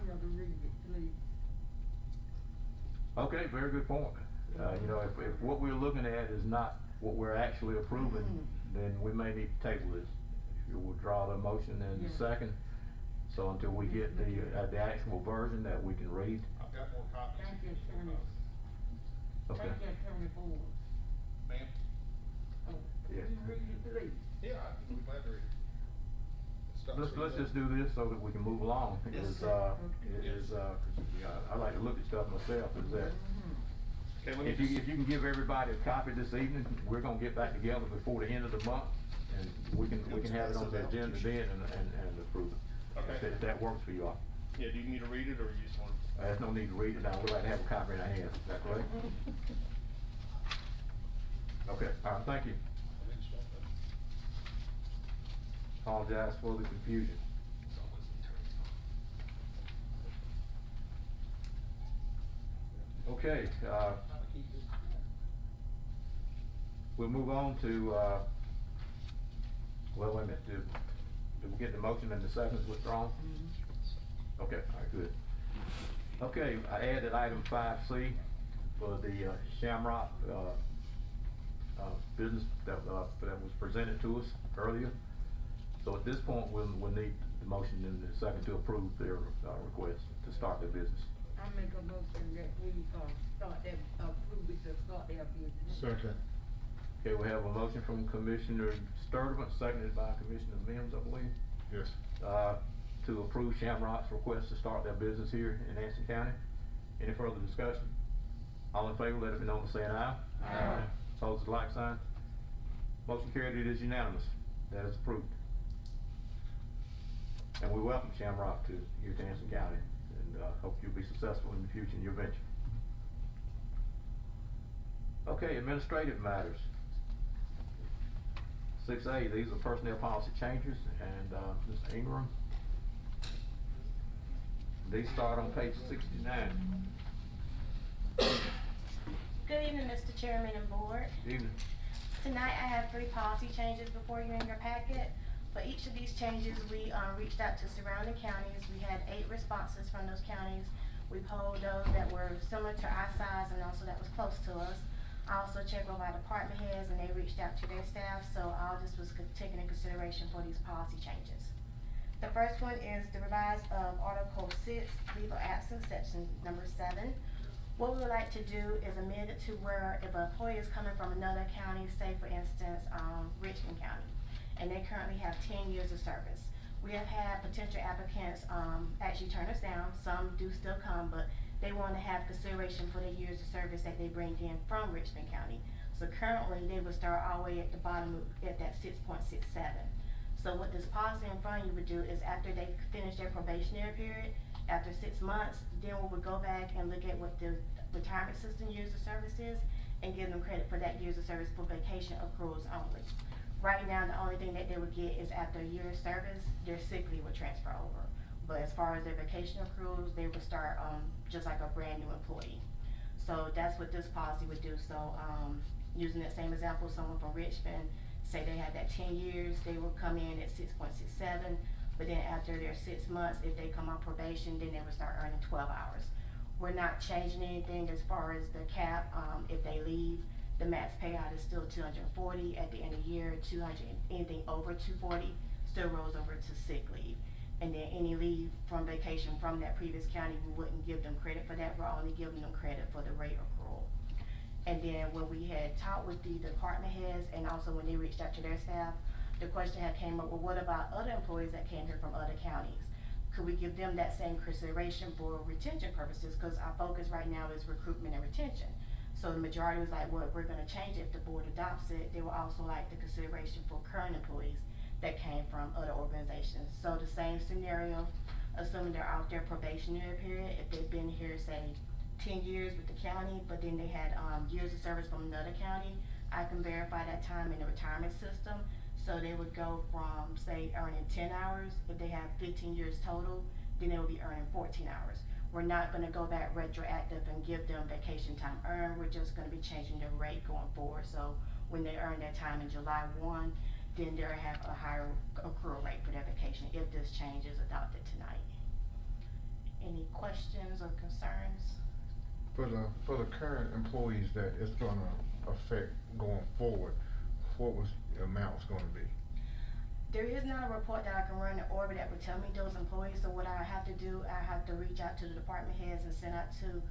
gonna read it, please. okay, very good point. You know, if what we're looking at is not what we're actually approving, then we may need to table this. If you will draw the motion in a second, so until we get the actual version that we can read. I've got more copies. Thank you, Attorney. Okay. Thank you, Attorney Ford. Ma'am? Oh, can Yes. you read it, please? Yeah, I'd be glad to read it. Let's just do this so that we can move along. Yes, Is, sir. I like to look at stuff myself, is that, Okay, let me if you can give everybody a copy this evening, we're gonna get back together before the end of the month, and we can have it on the agenda then and approve it. Okay. If that works for you all. Yeah, do you need to read it, or you just want? There's no need to read it now, we'd like to have a copy in our hands, is that correct? Okay, all right, thank you. Apologize for the confusion. Okay, we'll move on to, well, wait a minute, did we get the motion and the seconds withdrawn? Okay, all right, good. Okay, I added item 5C for the Shamrock business that was presented to us earlier. So at this point, we'll need the motion and the second to approve their request to start their business. I make a motion that we, start them, approve it to start their business. Second. Okay, we have a motion from Commissioner Sturtevant, seconded by Commissioner Mims, I believe. Yes. To approve Shamrock's request to start their business here in Anson County. Any further discussion? All in favor, let it be known by saying aye. Aye. Opposed, like sign. Motion carried, it is unanimous. That is approved. And we welcome Shamrock to here to Anson County, and hope you'll be successful in the future in your venture. Okay, administrative matters. 6A, these are personnel policy changes, and Mr. Ingram. These start on page 69. Good evening, Mr. Chairman and Board. Evening. Tonight I have 3 policy changes before you in your packet. For each of these changes, we reached out to surrounding counties. We had 8 responses from those counties. We polled those that were similar to our size and also that was close to us. I also checked with our department heads and they reached out to their staff, so all this was taken in consideration for these policy changes. The first one is the revised of Article 6, leave of absence, section number 7. What we would like to do is amend it to where if an employee is coming from another county, say for instance, Richmond County, and they currently have 10 years of service. We have had potential applicants actually turn us down. Some do still come, but they want to have consideration for the years of service that they bring in from Richmond County. So currently, they would start all the way at the bottom at that 6.67. So what this policy in front of you would do is after they finish their probationary period, after 6 months, then we would go back and look at what the retirement system years of service is and give them credit for that years of service for vacation accruals only. Right now, the only thing that they would get is after a year of service, their sick leave would transfer over. But as far as their vacation accruals, they would start just like a brand new employee. So that's what this policy would do. So using that same example, someone from Richmond, say they had that 10 years, they would come in at 6.67, but then after their 6 months, if they come on probation, then they would start earning 12 hours. We're not changing anything as far as the cap. If they leave, the max payout is still 240 at the end of the year. 200, anything over 240 still rolls over to sick leave. And then any leave from vacation from that previous county, we wouldn't give them credit for that. We're only giving them credit for the rate accrual. And then when we had talked with the department heads and also when they reached out to their staff, the question had came up, well, what about other employees that came here from other counties? Could we give them that same consideration for retention purposes? Because our focus right now is recruitment and retention. So the majority was like, well, we're gonna change it if the board adopts it. They will also like the consideration for current employees that came from other organizations. So the same scenario, assuming they're out their probationary period, if they've been here, say, 10 years with the county, but then they had years of service from another county, I can verify that time in the retirement system. So they would go from, say, earning 10 hours. If they have 15 years total, then they would be earning 14 hours. We're not gonna go back retroactive and give them vacation time earned. We're just gonna be changing their rate going forward. So when they earn their time in July 1, then they'll have a higher accrual rate for their vacation if this change is adopted tonight. Any questions or concerns? For the current employees that it's gonna affect going forward, what was the amounts gonna be? There is not a report that I can run in order that would tell me those employees, so what I have to do, I have to reach out to the department heads and send out to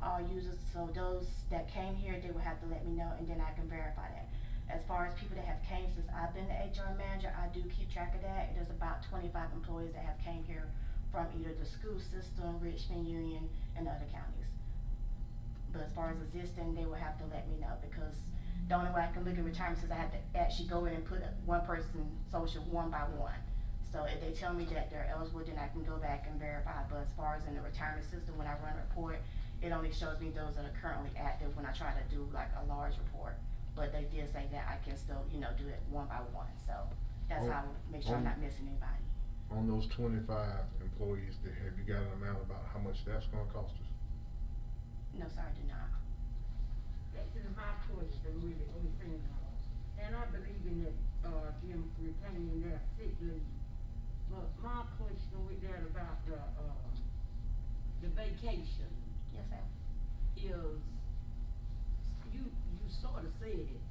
all users. So those that came here, they would have to let me know and then I can verify that. As far as people that have came since I've been the HR manager, I do keep track of that. There's about 25 employees that have came here from either the school system, Richmond Union, and other counties. But as far as existing, they will have to let me know because the only way I can look at retirement is I have to actually go in and put one person social one by one. So if they tell me that they're eligible, then I can go back and verify. But as far as in the retirement system, when I run a report, it only shows me those that are currently active when I try to do like a large report. But they did say that I can still, do it one by one. So that's how I would make sure I'm not missing anybody. On those 25 employees, have you got an amount about how much that's gonna cost us? No, sir, I do not. This is my question really, and I believe in that, them retaining their sick leave. But my question with that about the vacation. Yes, ma'am. Is, you sort of said it.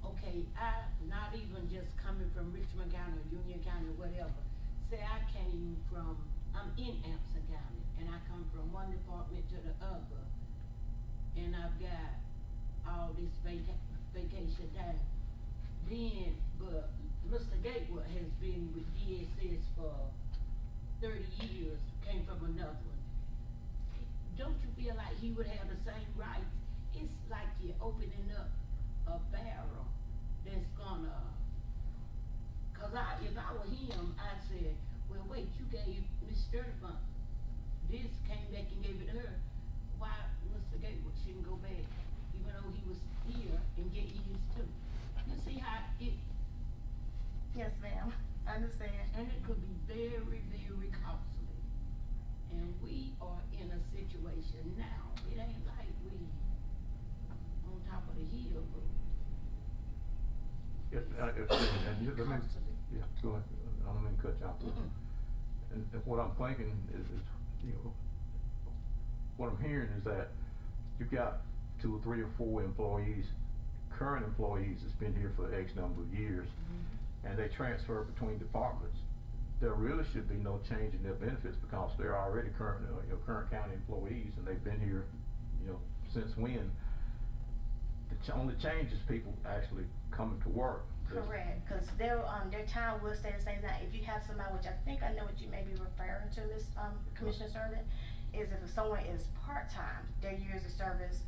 Okay, I, not even just coming from Richmond County or Union County or whatever. Say I came from, I'm in Anson County, and I come from one department to the other, and I've got all this vacation time. Then, but Mr. Gatewood has been with DSS for 30 years, came from another one. Don't you feel like he would have the same rights? It's like you're opening up a barrel that's gonna, cause if I were him, I'd say, well, wait, you gave Miss Sturtevant this, came back and gave it to her. Why Mr. Gatewood shouldn't go back, even though he was here, and get his too? You see how it, Yes, ma'am, I understand. and it could be very, very costly. And we are in a situation now, it ain't like we on top of the hill, but And you, let me, yeah, go ahead, I don't mean to cut you off. And what I'm thinking is, you know, what I'm hearing is that you've got 2 or 3 or 4 employees, current employees that's been here for X number of years, and they transfer between departments. There really should be no change in their benefits because they're already current, current county employees, and they've been here, since when. The only change is people actually coming to work. Correct, cause their time will stay the same. Now, if you have somebody, which I think I know what you may be referring to, Ms. Commissioner Servant, is if someone is part-time, their years of service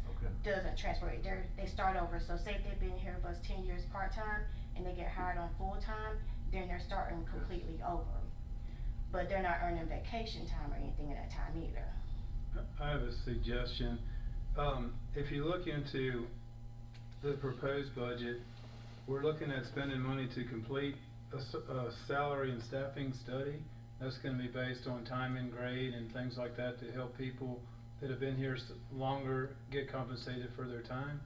doesn't transfer. They start over. So say if they've been here for us 10 years part-time and they get hired on full-time, then they're starting completely over. But they're not earning vacation time or anything at that time either. I have a suggestion. If you look into the proposed budget, we're looking at spending money to complete a salary and staffing study. That's gonna be based on time and grade and things like that to help people that have been here longer get compensated for their time.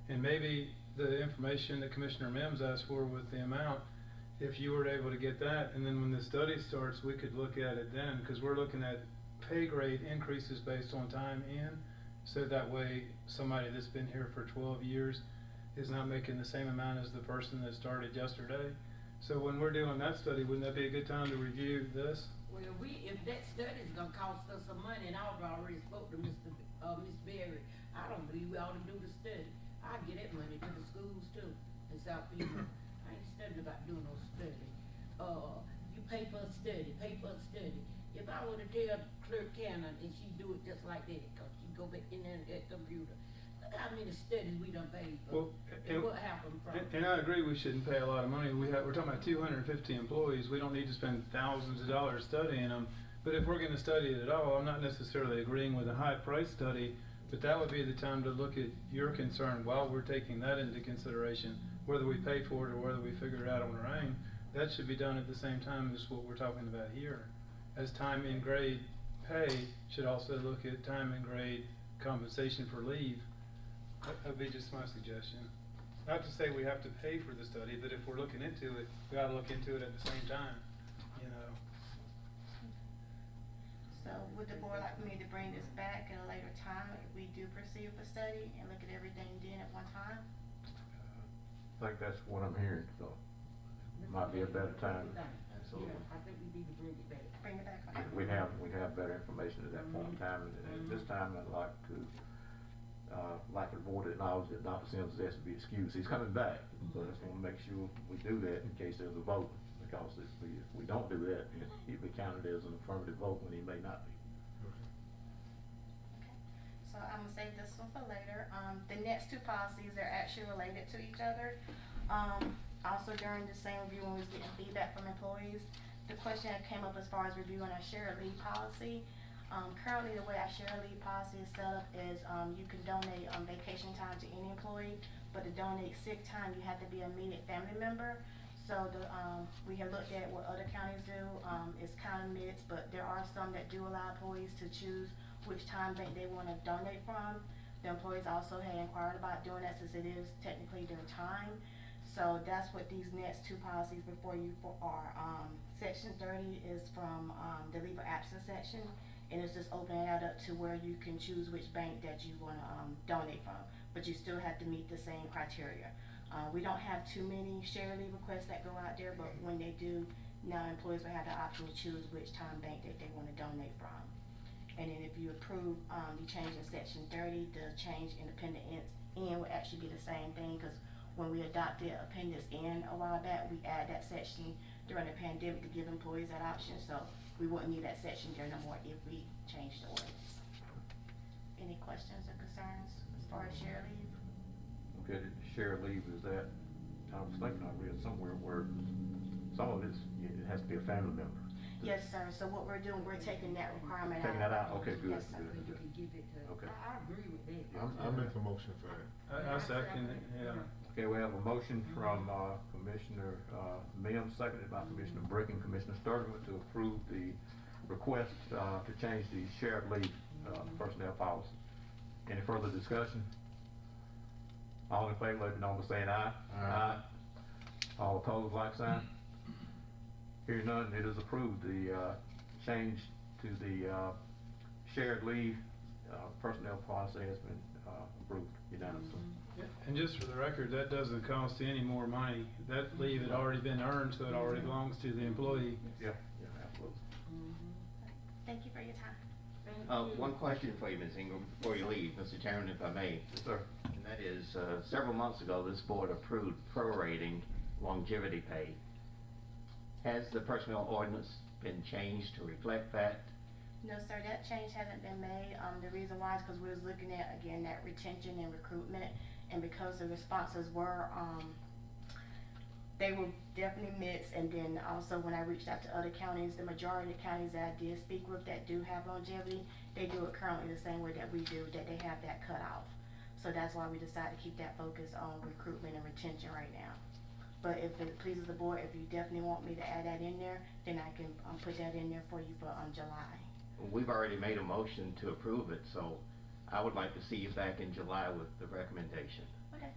And maybe the information that Commissioner Mims asked for with the amount, if you were able to get that, and then when the study starts, we could look at it then, because we're looking at pay grade increases based on time in, so that way somebody that's been here for 12 years is not making the same amount as the person that started yesterday. So when we're doing that study, wouldn't that be a good time to review this? well, if that study's gonna cost us some money, and I've already spoke to Miss Berry, I don't believe we ought to do the study. I get that money to the schools too, in South Peabody. I ain't studying about doing no study. You pay for a study, If I were to tell Clerk Cannon and she do it just like that, cause she go back in there and that computer, look how many studies we done paid for. And what happened from it. And I agree we shouldn't pay a lot of money. We're talking about 250 employees. We don't need to spend thousands of dollars studying them. But if we're gonna study it at all, I'm not necessarily agreeing with a high price study, but that would be the time to look at your concern while we're taking that into consideration, whether we pay for it or whether we figure it out on our own. That should be done at the same time as what we're talking about here. As time in grade pay should also look at time and grade compensation for leave. That'd be just my suggestion. Not to say we have to pay for the study, but if we're looking into it, we ought to look into it at the same time, So would the board like me to bring this back at a later time if we do proceed with the study and look at everything then at one time? I think that's what I'm hearing, so might be a better time. Absolutely. Yeah, I think we need to bring it back. Bring it back, okay. We'd have better information at that point in time, and at this time, I'd like the board to acknowledge that Dr. Sims has to be excused. He's coming back, but I just wanna make sure we do that in case there's a vote, because if we don't do that, he'll be counted as an affirmative vote when he may not be. So I'm gonna save this one for later. The next 2 policies are actually related to each other. Also during the same review when we was getting feedback from employees, the question that came up as far as reviewing our shared leave policy. Currently the way our shared leave policy is set up is you can donate vacation time to any employee, but to donate sick time you have to be an immediate family member. So we have looked at what other counties do. It's kind of mixed, but there are some that do allow employees to choose which time bank they want to donate from. The employees also had inquired about doing that since it is technically their time. So that's what these next 2 policies before you are. Section 30 is from the leave of absence section, and it's just opening that up to where you can choose which bank that you want to donate from, but you still have to meet the same criteria. We don't have too many shared leave requests that go out there, but when they do, now employees will have the option to choose which time bank that they want to donate from. And then if you approve the change in section 30, the change independent end will actually be the same thing, because when we adopted Appendix N a while back, we added that section during the pandemic to give employees that option, so we wouldn't need that section there no more if we change the ordinance. Any questions or concerns as far as share leave? Okay, share leave is that, I was thinking I read somewhere where some of it has to be a family member. Yes, sir, so what we're doing, we're taking that requirement out. Taking that out, okay, good, Yes, sir. good, good. Okay. I agree with that. I make a motion for that. I second it, yeah. Okay, we have a motion from, Commissioner, Mims, seconded by Commissioner Brick and Commissioner Sturtevant to approve the request, to change the shared leave, personnel policy. Any further discussion? All in favor, let it be known by saying aye. Aye. All opposed, like sign. Hearing none, it is approved. The, change to the, shared leave, personnel policy has been, approved unanimously. And just for the record, that doesn't cost any more money. That leave had already been earned, so it already belongs to the employee. Yeah, absolutely. Thank you for your time. One question for you, Ms. Ingram, before you leave, Mr. Chairman, if I may. Yes, sir. And that is, several months ago, this board approved prorating longevity pay. Has the personnel ordinance been changed to reflect that? No, sir, that change hasn't been made. The reason why is because we was looking at, again, that retention and recruitment, and because the responses were, they were definitely mixed, and then also when I reached out to other counties, the majority of the counties that I did speak with that do have longevity, they do it currently the same way that we do, that they have that cut off. So that's why we decided to keep that focus on recruitment and retention right now. But if it pleases the board, if you definitely want me to add that in there, then I can put that in there for you for July. We've already made a motion to approve it, so I would like to see you back in July with the recommendation. Okay.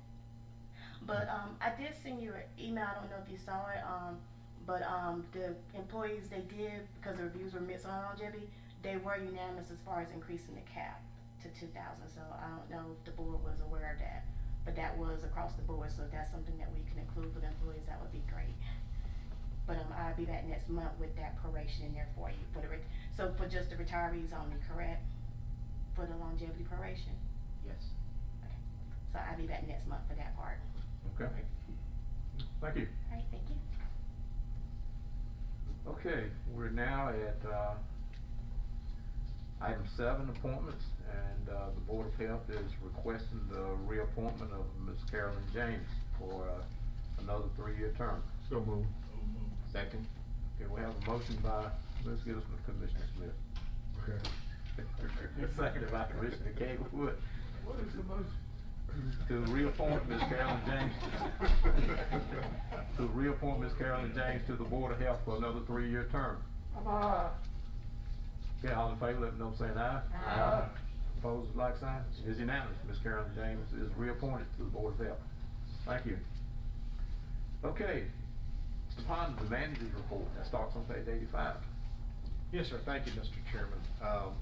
But I did send you an email, I don't know if you saw it, but the employees, they did, because the reviews were mixed on longevity, they were unanimous as far as increasing the cap to 2,000, so I don't know if the board was aware of that. But that was across the board, so if that's something that we can include for the employees, that would be great. But I'll be back next month with that proration in there for you. So for just the retirees only, correct? For the longevity proration? Yes. Okay. So I'll be back next month for that part. Okay. Thank you. All right, thank you. Okay, we're now at, item 7, appointments, and, the Board of Health is requesting the reappointment of Ms. Carolyn James for, another 3-year term. So moved. Second. Okay, we have a motion by Ms. Gibson and Commissioner Smith. Okay. Seconded by Commissioner Gatewood. What is the motion? To reappoint Ms. Carolyn James, to reappoint Ms. Carolyn James to the Board of Health for another 3-year term. Okay, all in favor, let me know, saying aye. Aye. Opposed, like sign. It is unanimous. Ms. Carolyn James is reappointed to the Board of Health. Thank you. Okay, Mr. Pond, the manager's report, that starts on page 85. Yes, sir. Thank you, Mr. Chairman.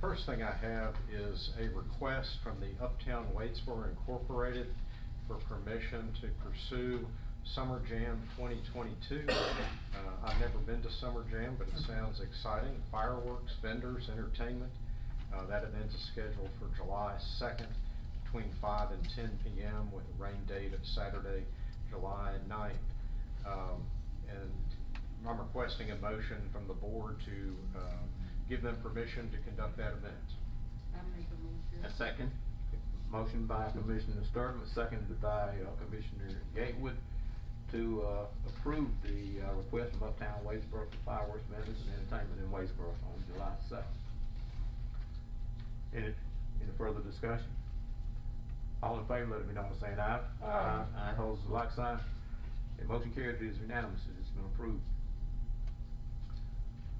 First thing I have is a request from the Uptown Waitsboro Incorporated for permission to pursue Summer Jam 2022. I've never been to Summer Jam, but it sounds exciting. Fireworks, vendors, entertainment. That event is scheduled for July 2nd between 5 and 10 p.m. with a rain date of Saturday, July 9th. And I'm requesting a motion from the board to give them permission to conduct that event. I make a motion. A second. Motion by Commissioner Sturtevant, seconded by Commissioner Gatewood to approve the request from Uptown Waitsboro for fireworks, vendors, and entertainment in Waitsboro on July 2nd. Any further discussion? All in favor, let it be known by saying aye. Aye. Aye. Opposed, like sign. The motion carried, it is unanimous, it has been approved.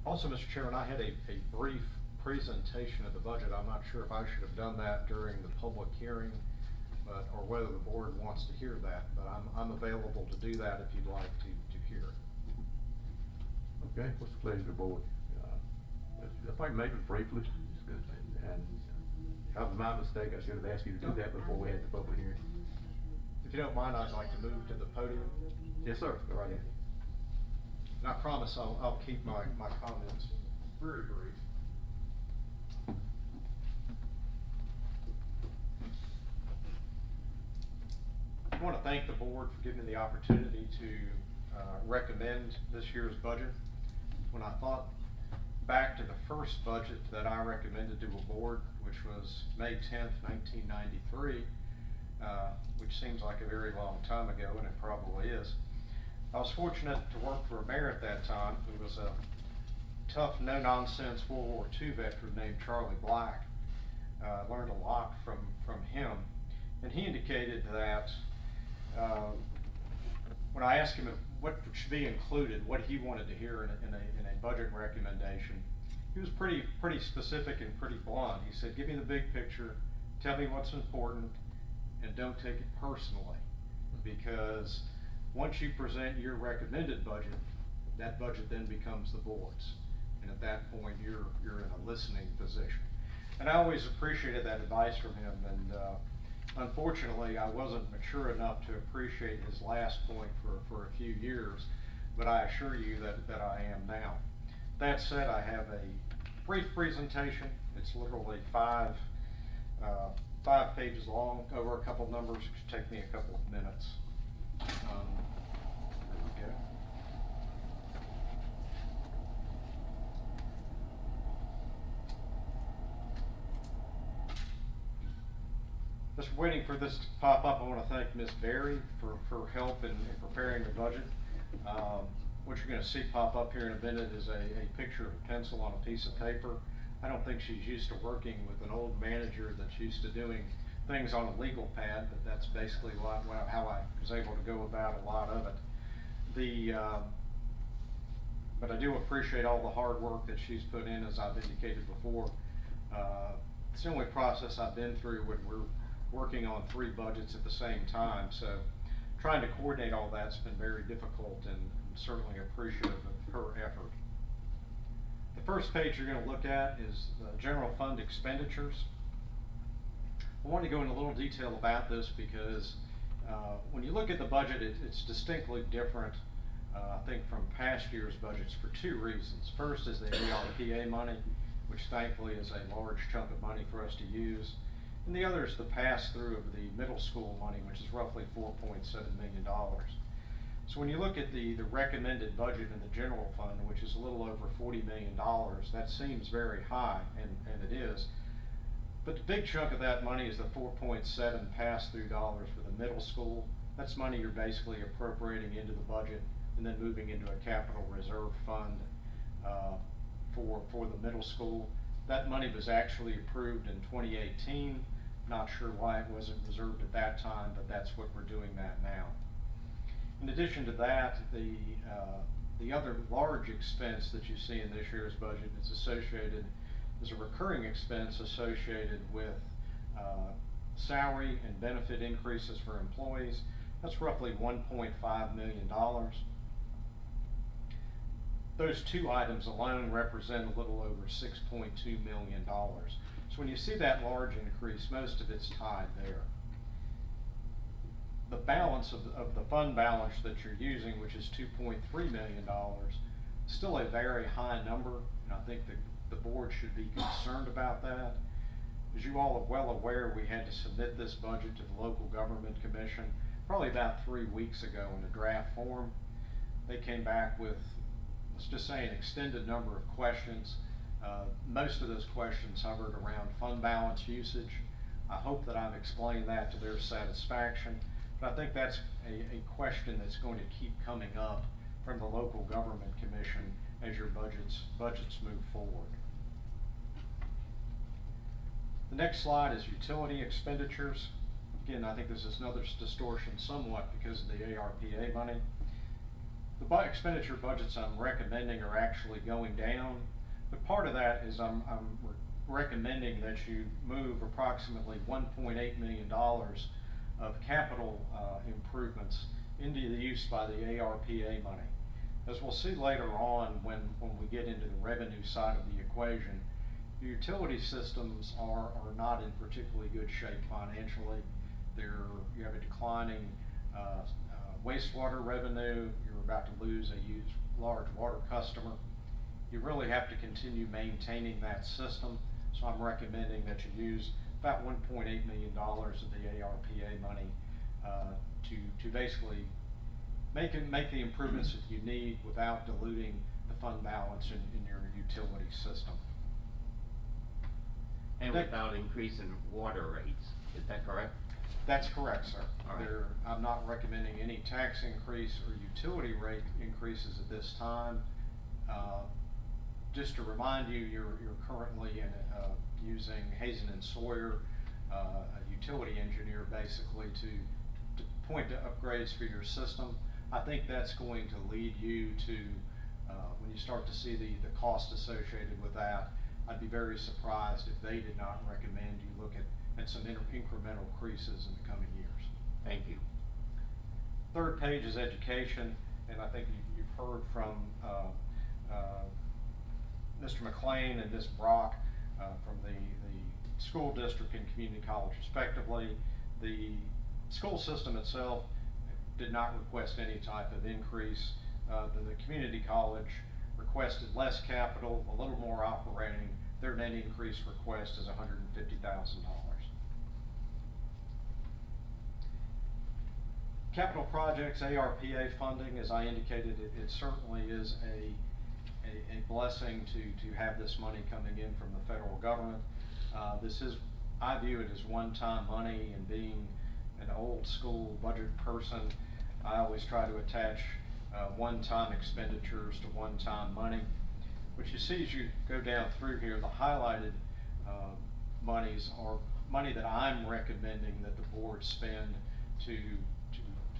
Also, Mr. Chairman, I had a brief presentation of the budget. I'm not sure if I should have done that during the public hearing, or whether the board wants to hear that, but I'm available to do that if you'd like to hear it. Okay, what's the pleasure of the board? I think maybe briefly, and that was my mistake, I should have asked you to do that before we had the public hearing. If you don't mind, I'd like to move to the podium. Yes, sir, go right ahead. And I promise I'll keep my comments very brief. I want to thank the board for giving me the opportunity to recommend this year's budget. When I thought back to the first budget that I recommended to a board, which was May 10th, 1993, which seems like a very long time ago, and it probably is. I was fortunate to work for a mayor at that time who was a tough, no-nonsense World War II veteran named Charlie Black. Learned a lot from him, and he indicated that when I asked him what should be included, what he wanted to hear in a budget recommendation, he was pretty specific and pretty blunt. He said, give me the big picture, tell me what's important, and don't take it personally, because once you present your recommended budget, that budget then becomes the board's, and at that point you're in a listening position. And I always appreciated that advice from him, and unfortunately I wasn't mature enough to appreciate his last point for a few years, but I assure you that I am now. That said, I have a brief presentation. It's literally five pages long, over a couple numbers. It should take me a couple of minutes. There we go. Just waiting for this to pop up, I want to thank Ms. Berry for her help in preparing the budget. What you're going to see pop up here in a minute is a picture of a pencil on a piece of paper. I don't think she's used to working with an old manager that's used to doing things on a legal pad, but that's basically how I was able to go about a lot of it. But I do appreciate all the hard work that she's put in, as I've indicated before. It's the only process I've been through when we're working on 3 budgets at the same time, so trying to coordinate all that's been very difficult, and certainly appreciative of her effort. The first page you're going to look at is general fund expenditures. I want to go into a little detail about this because when you look at the budget, it's distinctly different, I think, from past year's budgets for 2 reasons. First is the ARPA money, which thankfully is a large chunk of money for us to use. And the other is the pass-through of the middle school money, which is roughly $4.7 million. So when you look at the recommended budget in the general fund, which is a little over $40 million, that seems very high, and it is. But the big chunk of that money is the 4.7 pass-through dollars for the middle school. That's money you're basically appropriating into the budget and then moving into a capital reserve fund for the middle school. That money was actually approved in 2018. Not sure why it wasn't reserved at that time, but that's what we're doing that now. In addition to that, the other large expense that you see in this year's budget is a recurring expense associated with salary and benefit increases for employees. That's roughly $1.5 million. Those 2 items alone represent a little over $6.2 million. So when you see that large increase, most of it's tied there. The balance of the fund balance that you're using, which is $2.3 million, is still a very high number, and I think the board should be concerned about that. As you all are well aware, we had to submit this budget to the Local Government Commission probably about 3 weeks ago in a draft form. They came back with, let's just say, an extended number of questions. Most of those questions hovered around fund balance usage. I hope that I've explained that to their satisfaction, but I think that's a question that's going to keep coming up from the Local Government Commission as your budgets move forward. The next slide is utility expenditures. Again, I think this is another distortion somewhat because of the ARPA money. The expenditure budgets I'm recommending are actually going down, but part of that is I'm recommending that you move approximately $1.8 million of capital improvements into the use by the ARPA money. As we'll see later on when we get into the revenue side of the equation, the utility systems are not in particularly good shape financially. You have a declining wastewater revenue. You're about to lose a large water customer. You really have to continue maintaining that system, so I'm recommending that you use about $1.8 million of the ARPA money to basically make the improvements that you need without diluting the fund balance in your utility system. And without increasing water rates, is that correct? That's correct, sir. All right. I'm not recommending any tax increase or utility rate increases at this time. Just to remind you, you're currently using Hazen and Sawyer, a utility engineer, basically to point to upgrades for your system. I think that's going to lead you to, when you start to see the cost associated with that, I'd be very surprised if they did not recommend you look at some incremental increases in the coming years. Thank you. Third page is education, and I think you've heard from Mr. McLean and Ms. Brock from the school district and community college respectively. The school system itself did not request any type of increase. The community college requested less capital, a little more operating. Their net increase request is $150,000. Capital projects, ARPA funding, as I indicated, it certainly is a blessing to have this money coming in from the federal government. I view it as one-time money, and being an old school budget person, I always try to attach one-time expenditures to one-time money. What you see as you go down through here, the highlighted monies are money that I'm recommending that the board spend to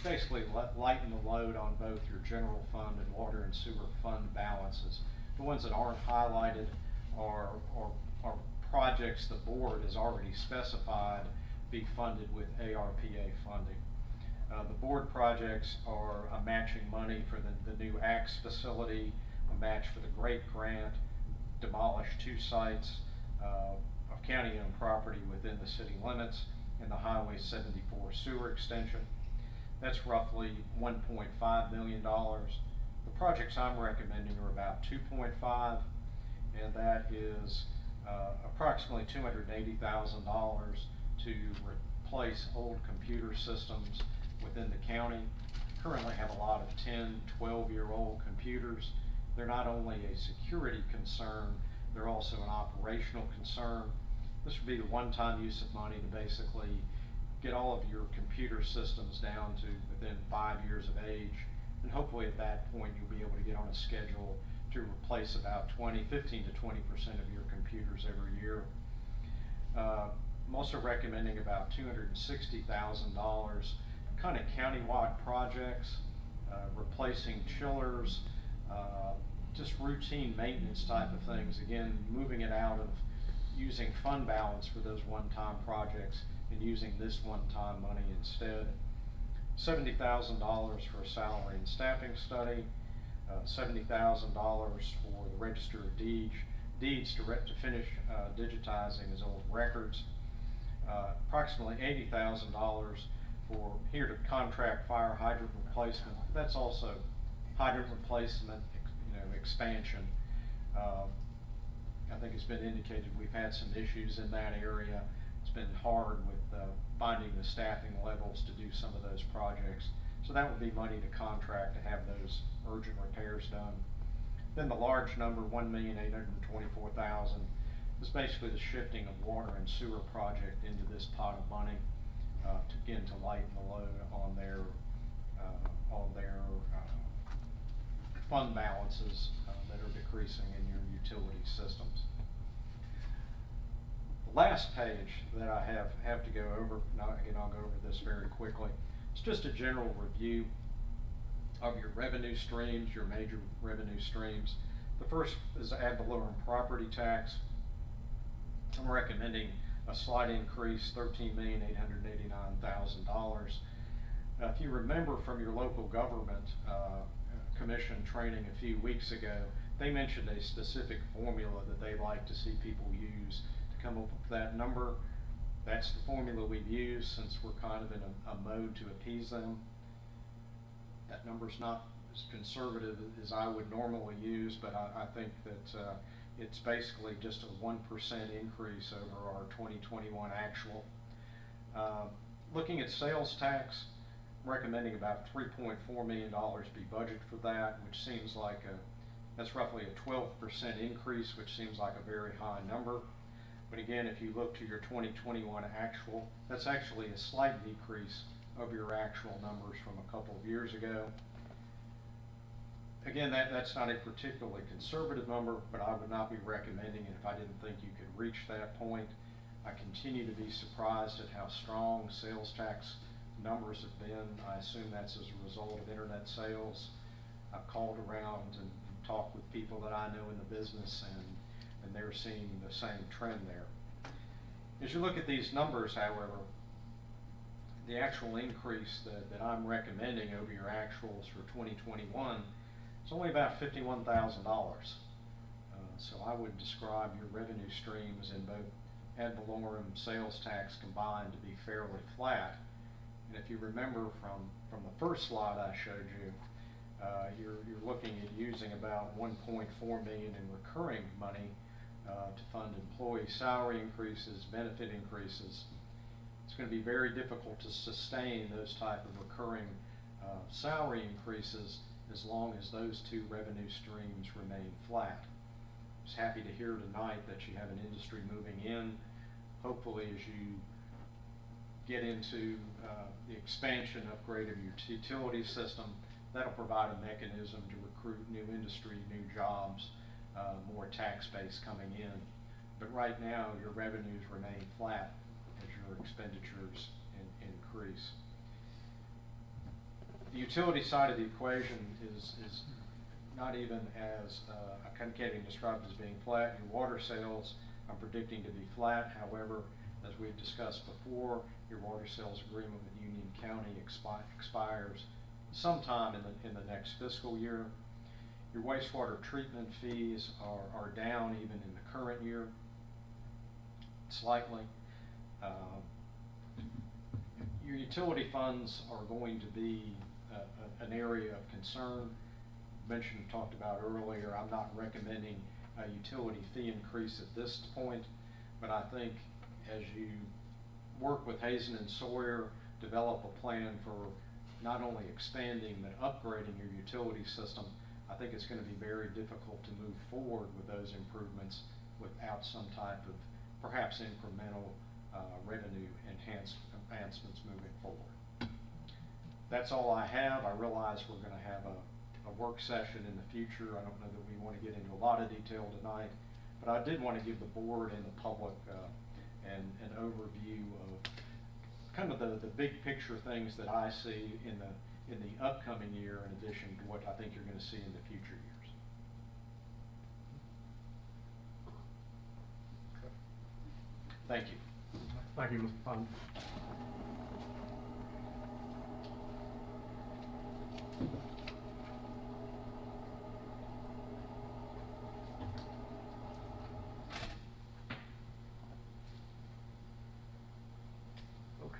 basically lighten the load on both your general fund and water and sewer fund balances. The ones that aren't highlighted are projects the board has already specified be funded with ARPA funding. The board projects are a matching money for the new ACTS facility, a match for the GREAT grant, demolish 2 sites of county-owned property within the city limits, and the Highway 74 sewer extension. That's roughly $1.5 million. The projects I'm recommending are about 2.5, and that is approximately $280,000 to replace old computer systems within the county. Currently have a lot of 10, 12-year-old computers. They're not only a security concern, they're also an operational concern. This would be the one-time use of money to basically get all of your computer systems down to within 5 years of age, and hopefully at that point you'll be able to get on a schedule to replace about 15 to 20% of your computers every year. I'm also recommending about $260,000 kind of countywide projects, replacing chillers, just routine maintenance type of things. Again, moving it out of using fund balance for those one-time projects and using this one-time money instead. $70,000 for a salary and staffing study, $70,000 for the Register of Deeds to finish digitizing his old records, approximately $80,000 for here to contract fire hydrant replacement. That's also hydrant replacement, expansion. I think it's been indicated we've had some issues in that area. It's been hard with finding the staffing levels to do some of those projects. So that would be money to contract to have those urgent repairs done. Then the large number, $1,824,000, is basically the shifting of water and sewer project into this pot of money to lighten the load on their fund balances that are decreasing in your utility systems. The last page that I have to go over, now again I'll go over this very quickly, it's just a general review of your revenue streams, your major revenue streams. The first is ad valorem property tax. I'm recommending a slight increase, $13,889,000. If you remember from your local government commission training a few weeks ago, they mentioned a specific formula that they like to see people use to come up with that number. That's the formula we've used since we're kind of in a mode to appease them. That number's not as conservative as I would normally use, but I think that it's basically just a 1% increase over our 2021 actual. Looking at sales tax, I'm recommending about $3.4 million be budgeted for that, which seems like that's roughly a 12% increase, which seems like a very high number. But again, if you look to your 2021 actual, that's actually a slight decrease of your actual numbers from a couple of years ago. Again, that's not a particularly conservative number, but I would not be recommending it if I didn't think you could reach that point. I continue to be surprised at how strong sales tax numbers have been. I assume that's as a result of internet sales. I've called around and talked with people that I know in the business, and they're seeing the same trend there. As you look at these numbers, however, the actual increase that I'm recommending over your actuals for 2021 is only about $51,000. So I would describe your revenue streams in both ad valorem sales tax combined to be fairly flat. And if you remember from the first slide I showed you, you're looking at using about $1.4 million in recurring money to fund employee salary increases, benefit increases. It's going to be very difficult to sustain those type of recurring salary increases as long as those two revenue streams remain flat. I was happy to hear tonight that you have an industry moving in. Hopefully, as you get into the expansion upgrade of your utility system, that'll provide a mechanism to recruit new industry, new jobs, more tax base coming in. But right now, your revenues remain flat as your expenditures increase. The utility side of the equation is not even as, I can't even describe it as being flat. Your water sales, I'm predicting to be flat. However, as we've discussed before, your water sales agreement with Union County expires sometime in the next fiscal year. Your wastewater treatment fees are down even in the current year, slightly. Your utility funds are going to be an area of concern. Talked about earlier, I'm not recommending a utility fee increase at this point, but I think as you work with Hazen and Sawyer, develop a plan for not only expanding but upgrading your utility system, I think it's going to be very difficult to move forward with those improvements without some type of perhaps incremental revenue enhancements moving forward. That's all I have. I realize we're going to have a work session in the future. I don't know that we want to get into a lot of detail tonight, but I did want to give the board and the public an overview of kind of the big picture things that I see in the upcoming year, in addition to what I think you're going to see in the future years. Thank you. Thank you, Mr. Pond.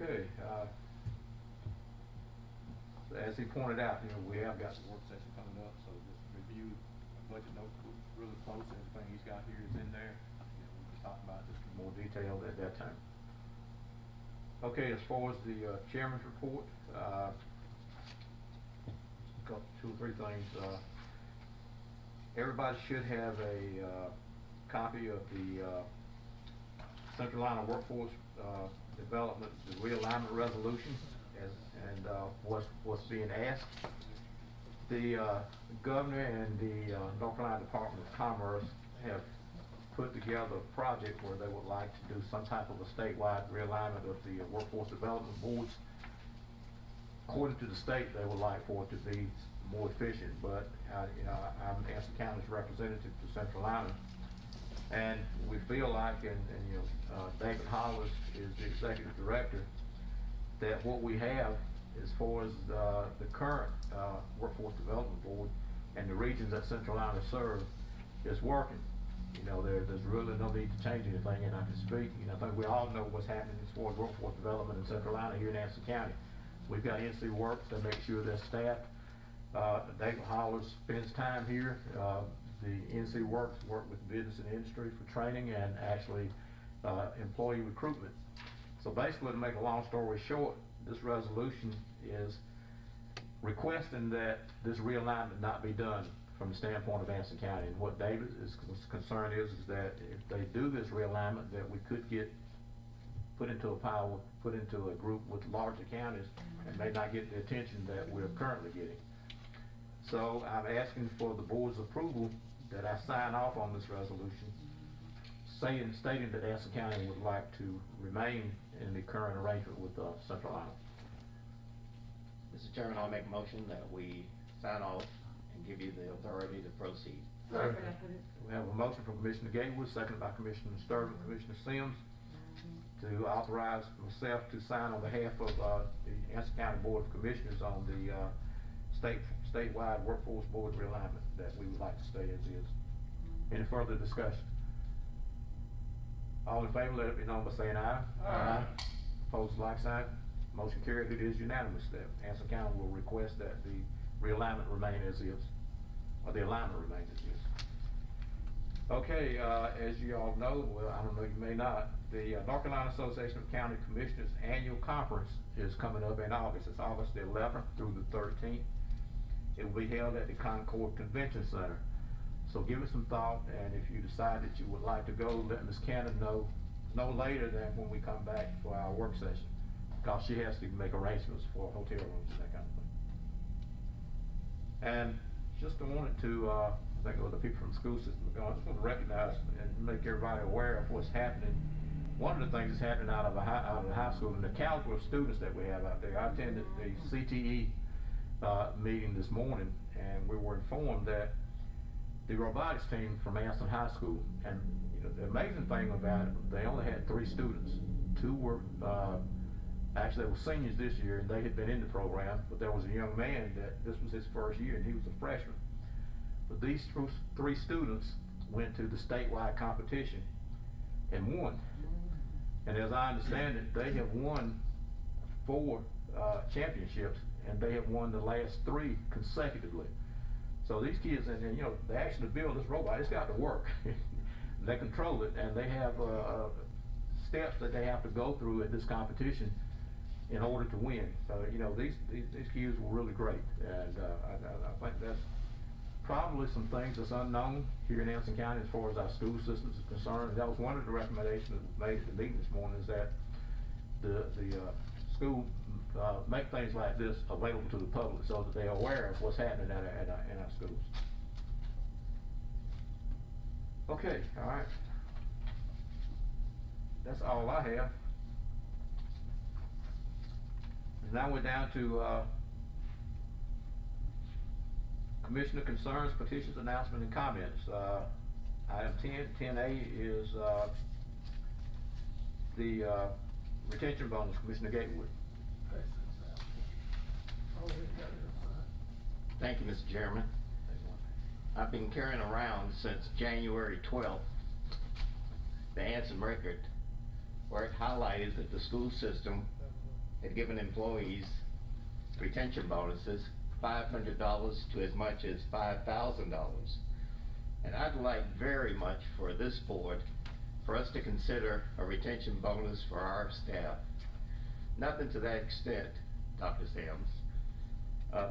Okay, as he pointed out, we have got the work session coming up, so just review budget notes really close. Everything he's got here is in there. We can talk about this in more detail at that time. Okay, as far as the chairman's report, got 2 or 3 things. Everybody should have a copy of the Central Iowa Workforce Development, the realignment resolution, and what's being asked. The governor and the North Carolina Department of Commerce have put together a project where they would like to do some type of a statewide realignment of the workforce development boards. According to the state, they would like for it to be more efficient, but I'm Anson County's representative to Central Iowa. And we feel like, David Hollis is the executive director, that what we have as far as the current Workforce Development Board and the regions that Central Iowa serve is working. There's really no need to change anything, and I can speak. I think we all know what's happening as far as workforce development in Central Iowa here in Anson County. We've got NC Works to make sure they're staffed. David Hollis spends time here. The NC Works work with business and industry for training and actually employee recruitment. So basically, to make a long story short, this resolution is requesting that this realignment not be done from the standpoint of Anson County. And what David is concerned is that if they do this realignment, that we could get put into a group with larger counties and may not get the attention that we're currently getting. So I'm asking for the board's approval that I sign off on this resolution, stating that Anson County would like to remain in the current arrangement with Central Iowa. Mr. Chairman, I'll make a motion that we sign off and give you the authority to proceed. We have a motion from Commissioner Gatewood, seconded by Commissioner Sturman, Commissioner Sims, to authorize myself to sign on behalf of the Anson County Board of Commissioners on the statewide workforce board realignment that we would like to stay as is. Any further discussion? All in favor, let it be known by saying aye. Aye. Opposed, like sign. Motion carried. It is unanimous that Anson County will request that the realignment remain as is, or the alignment remain as is. Okay, as you all know, well, I don't know, you may not, the North Carolina Association of County Commissioners Annual Conference is coming up in August. It's August the 11th through the 13th. It will be held at the Concord Convention Center. So give it some thought, and if you decide that you would like to go, let Ms. Cannon know no later than when we come back for our work session, because she has to make arrangements for hotel rooms and that kind of thing. And just wanted to, I think of the people from the school system, I just want to recognize and make everybody aware of what's happening. One of the things that's happening out of the high school and the caliber of students that we have out there. I attended the CTE meeting this morning, and we were informed that the robotics team from Anson High School, and you know, the amazing thing about it, they only had 3 students. 2 were actually they were seniors this year, and they had been in the program, but there was a young man that this was his first year, and he was a freshman. But these 3 students went to the statewide competition and won. And as I understand it, they have won 4 championships, and they have won the last 3 consecutively. So these kids, and you know, they actually build this robot. It's got to work. They control it, and they have steps that they have to go through at this competition in order to win. So you know, these kids were really great, and I think that's probably some things that's unknown here in Anson County as far as our school systems is concerned. That was one of the recommendations that was made at the meeting this morning, is that the school make things like this available to the public so that they're aware of what's happening in our schools. Okay, all right. That's all I have. And now we're down to Commissioner concerns, petitions, announcement, and comments. Item 10A is the retention bonus, Commissioner Gatewood. Thank you, Mr. Chairman. I've been carrying around since January 12th the Anson record, where it highlighted that the school system had given employees retention bonuses, $500 to as much as $5,000. And I'd like very much for this board for us to consider a retention bonus for our staff. Nothing to that extent, Dr. Sims.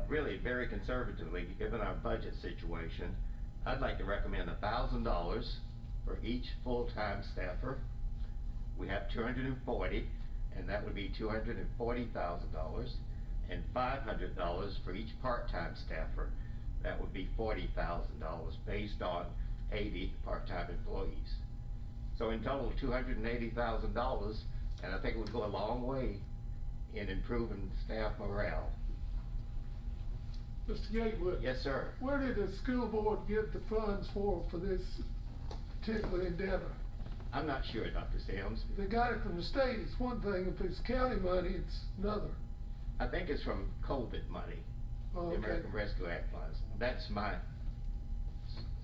Really very conservatively, given our budget situation, I'd like to recommend $1,000 for each full-time staffer. We have 240, and that would be $240,000, and $500 for each part-time staffer. That would be $40,000 based on 80 part-time employees. So in total, $280,000, and I think it would go a long way in improving staff morale. Mr. Gatewood. Yes, sir. Where did the school board get the funds for this particular endeavor? I'm not sure, Dr. Sims. They got it from the state, it's one thing. If it's county money, it's another. I think it's from COVID money, Oh, the okay. American Rescue Act funds. That's my, I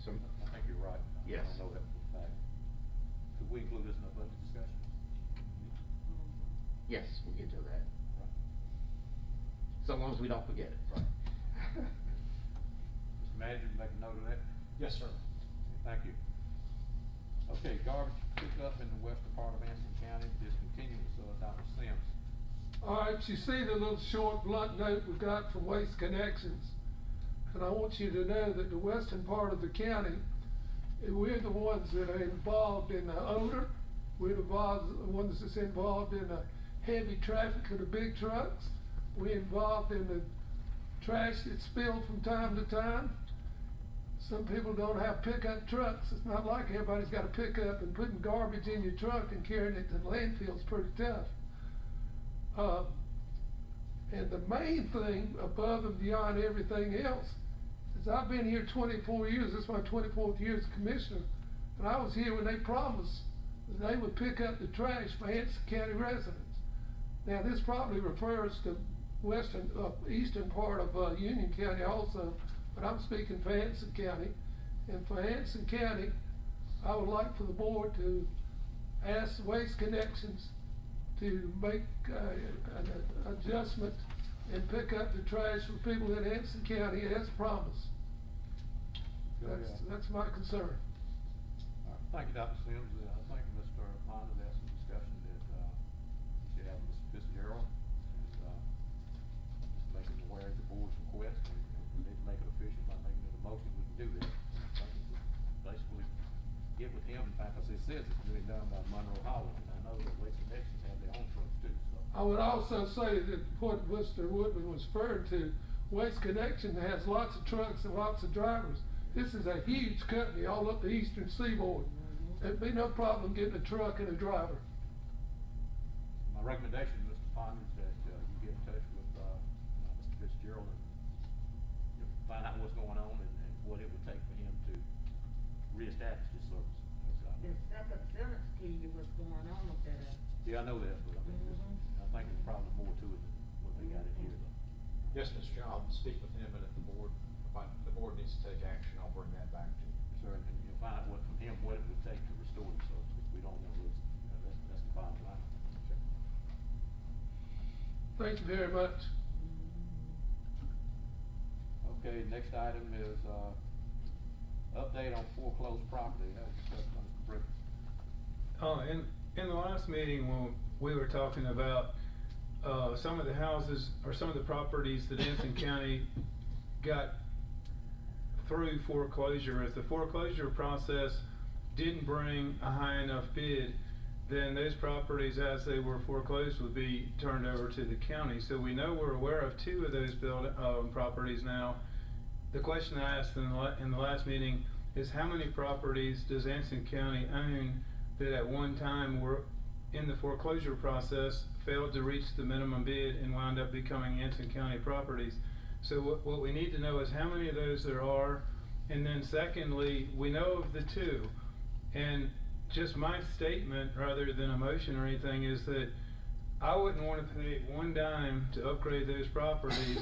think you're right. Yes. I know that for a fact. Could we include this in the budget discussion? yes, we can do that. So long as we don't forget it. Right. Mr. Manager, you make a note of that? Yes, sir. Thank you. Okay, garbage pickup in the western part of Anson County, discontinued, so Dr. Sims. All right, you see the little short blunt note we got from Waste Connections. And I want you to know that the western part of the county, we're the ones that are involved in the odor. We're the ones that's involved in the heavy traffic of the big trucks. We're involved in the trash that's spilled from time to time. Some people don't have pickup trucks. It's not like everybody's got a pickup, and putting garbage in your truck and carrying it to the landfill's pretty tough. And the main thing above and beyond everything else is I've been here 24 years. This is my 24th year as commissioner. And I was here when they promised that they would pick up the trash for Anson County residents. Now this probably refers to eastern part of Union County also, but I'm speaking for Anson County. And for Anson County, I would like for the board to ask Waste Connections to make an adjustment and pick up the trash for people in Anson County as promised. That's my concern. Thank you, Dr. Sims. I think Mr. Ponder, there's some discussion that you should have Mr. Fitzgerald and make him aware of the board's request. And we need to make it official by making it a motion. We can do that. Basically, get with him. In fact, as it says, it's being done by Monroe Holland, and I know that Waste Connections have their own trucks too. So I would also say that what Mr. Woodman was referring to, Waste Connection has lots of trucks and lots of drivers. This is a huge company all up the eastern seaboard. There'd be no problem getting a truck and a driver. my recommendation, Mr. Ponder, is that you get in touch with Mr. Fitzgerald and find out what's going on and what it would take for him to reestablish this service. The second sentence tell you what's going on with that. Yeah, I know that, but I mean, I think there's probably more to it than what they got in here though. Yes, Mr. Chair, I'll speak with him, and if the board needs to take action, I'll bring that back to you. Sir, and you'll find out what from him, what it would take to restore the service. We don't know what's, that's the bottom line. Thank you very much. Okay, next item is, update on foreclosed property. That was discussed by Mr. Griffin. In the last meeting, when we were talking about, some of the houses or some of the properties that Anson County got through foreclosure, if the foreclosure process didn't bring a high enough bid, then those properties as they were foreclosed would be turned over to the county. So we know we're aware of 2 of those properties now. The question I asked in the last meeting is how many properties does Anson County own that at one time were in the foreclosure process, failed to reach the minimum bid and wound up becoming Anson County properties? So what we need to know is how many of those there are, and then secondly, we know of the 2, and just my statement rather than a motion or anything is that I wouldn't want to pay 1 dime to upgrade those properties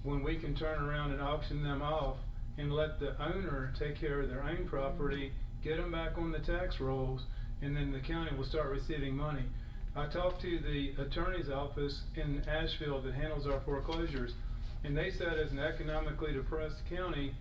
when we can turn around and auction them off and let the owner take care of their own property, get them back on the tax rolls, and then the county will start receiving money. I talked to the attorney's office in Asheville that handles our foreclosures, and they said as an economically depressed county,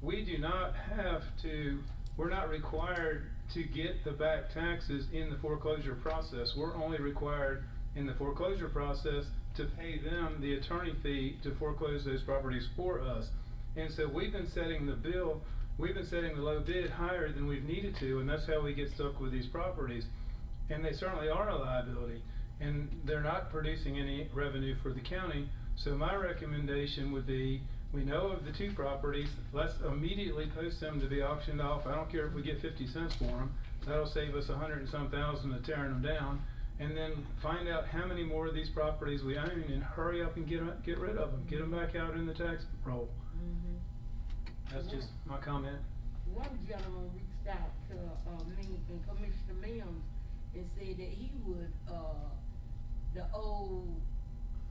we do not have to, we're not required to get the back taxes in the foreclosure process. We're only required in the foreclosure process to pay them the attorney fee to foreclose those properties for us. And so we've been setting the bill, we've been setting the low bid higher than we've needed to, and that's how we get stuck with these properties. And they certainly are a liability, and they're not producing any revenue for the county. So my recommendation would be, we know of the 2 properties, let's immediately post them to be auctioned off. I don't care if we get 50 cents for them. That'll save us $100 and some thousand of tearing them down. And then find out how many more of these properties we own and hurry up and get rid of them. Get them back out in the tax roll. That's just my comment. One gentleman reached out to me and Commissioner Mills and said that he would, the old,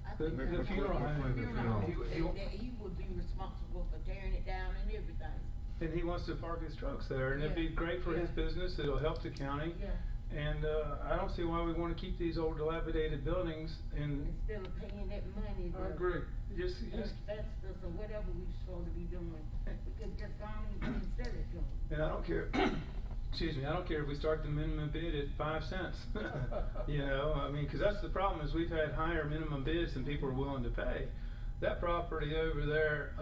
I think The funeral home. that he would be responsible for tearing it down and everything. And he wants to park his trucks there, and it'd be great for his business, it'll help the county. Yeah. And I don't see why we wanna keep these old dilapidated buildings and. Instead of paying that money. I agree. Just. Asbestos or whatever we supposed to be doing, we could just go on and sell it to them. And I don't care, excuse me, I don't care if we start the minimum bid at 5 cents. You know, I mean, cause that's the problem, is we've had higher minimum bids than people are willing to pay. That property over there,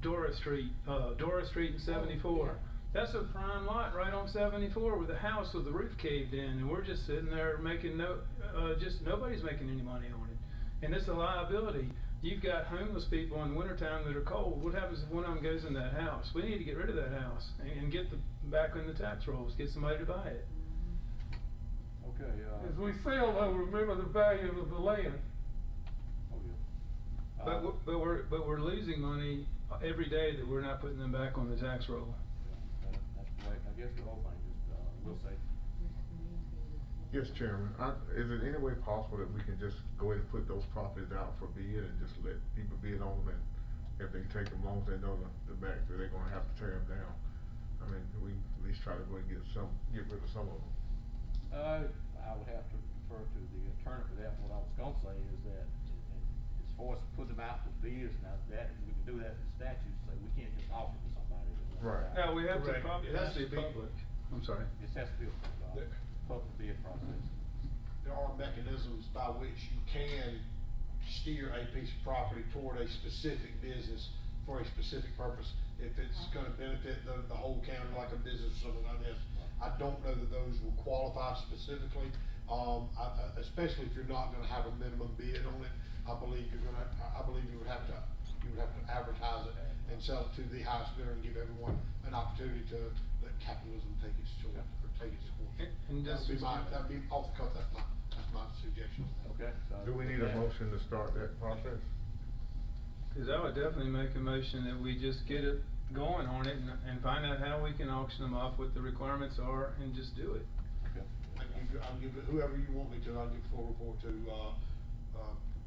Dora Street and 74. That's a prime lot right on 74 with a house with the roof caved in, and we're just sitting there making nobody's making any money on it. And it's a liability. You've got homeless people in wintertime that are cold. What happens if one of them goes in that house? We need to get rid of that house and get back in the tax rolls, get somebody to buy it. Okay, As we sell though, remember the value of the land. But we're losing money every day that we're not putting them back on the tax roll. that's correct. I guess the whole thing is, we'll say, Yes, Chairman, is it any way possible that we can just go ahead and put those properties out for bid and just let people bid on them, and if they take them, long as they know the back, that they're gonna have to tear them down? I mean, we at least try to go and get rid of some of them. I would have to refer to the attorney for that. What I was gonna say is that, as far as put them out for bids, now that, we can do that in statute, so we can't just offer to somebody. Right. Yeah, we have to, Correct. it has to be public. I'm sorry. It has to be a public bid process. There are mechanisms by which you can steer a piece of property toward a specific business for a specific purpose. If it's gonna benefit the whole county, like a business or something like this. I don't know that those will qualify specifically, especially if you're not gonna have a minimum bid on it. I believe you would have to advertise it and sell it to the highest bidder and give everyone an opportunity to let capitalism take its choice, or take its course. And That'd be off the cuff, that's my suggestion. Okay. Do we need a motion to start that process? Cause I would definitely make a motion that we just get it going on it and find out how we can auction them off, what the requirements are, and just do it. Okay. I'll give it, whoever you want me to, I'll give full report to,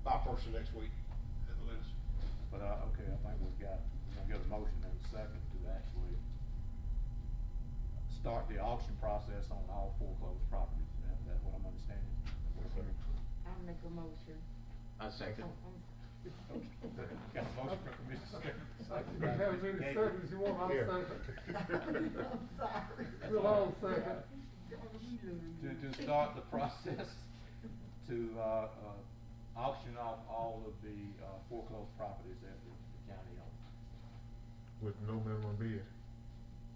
by person next week at the latest. But, okay, I think we're gonna get a motion and a second to actually start the auction process on all foreclosed properties. That's what I'm understanding. I'll make a motion. I second. Got a motion from Commissioner Second. You can have as many seconds you want, I'll second. I'm sorry. We'll all second. To start the process to, auction off all of the, foreclosed properties that the county owns. With no minimum bid?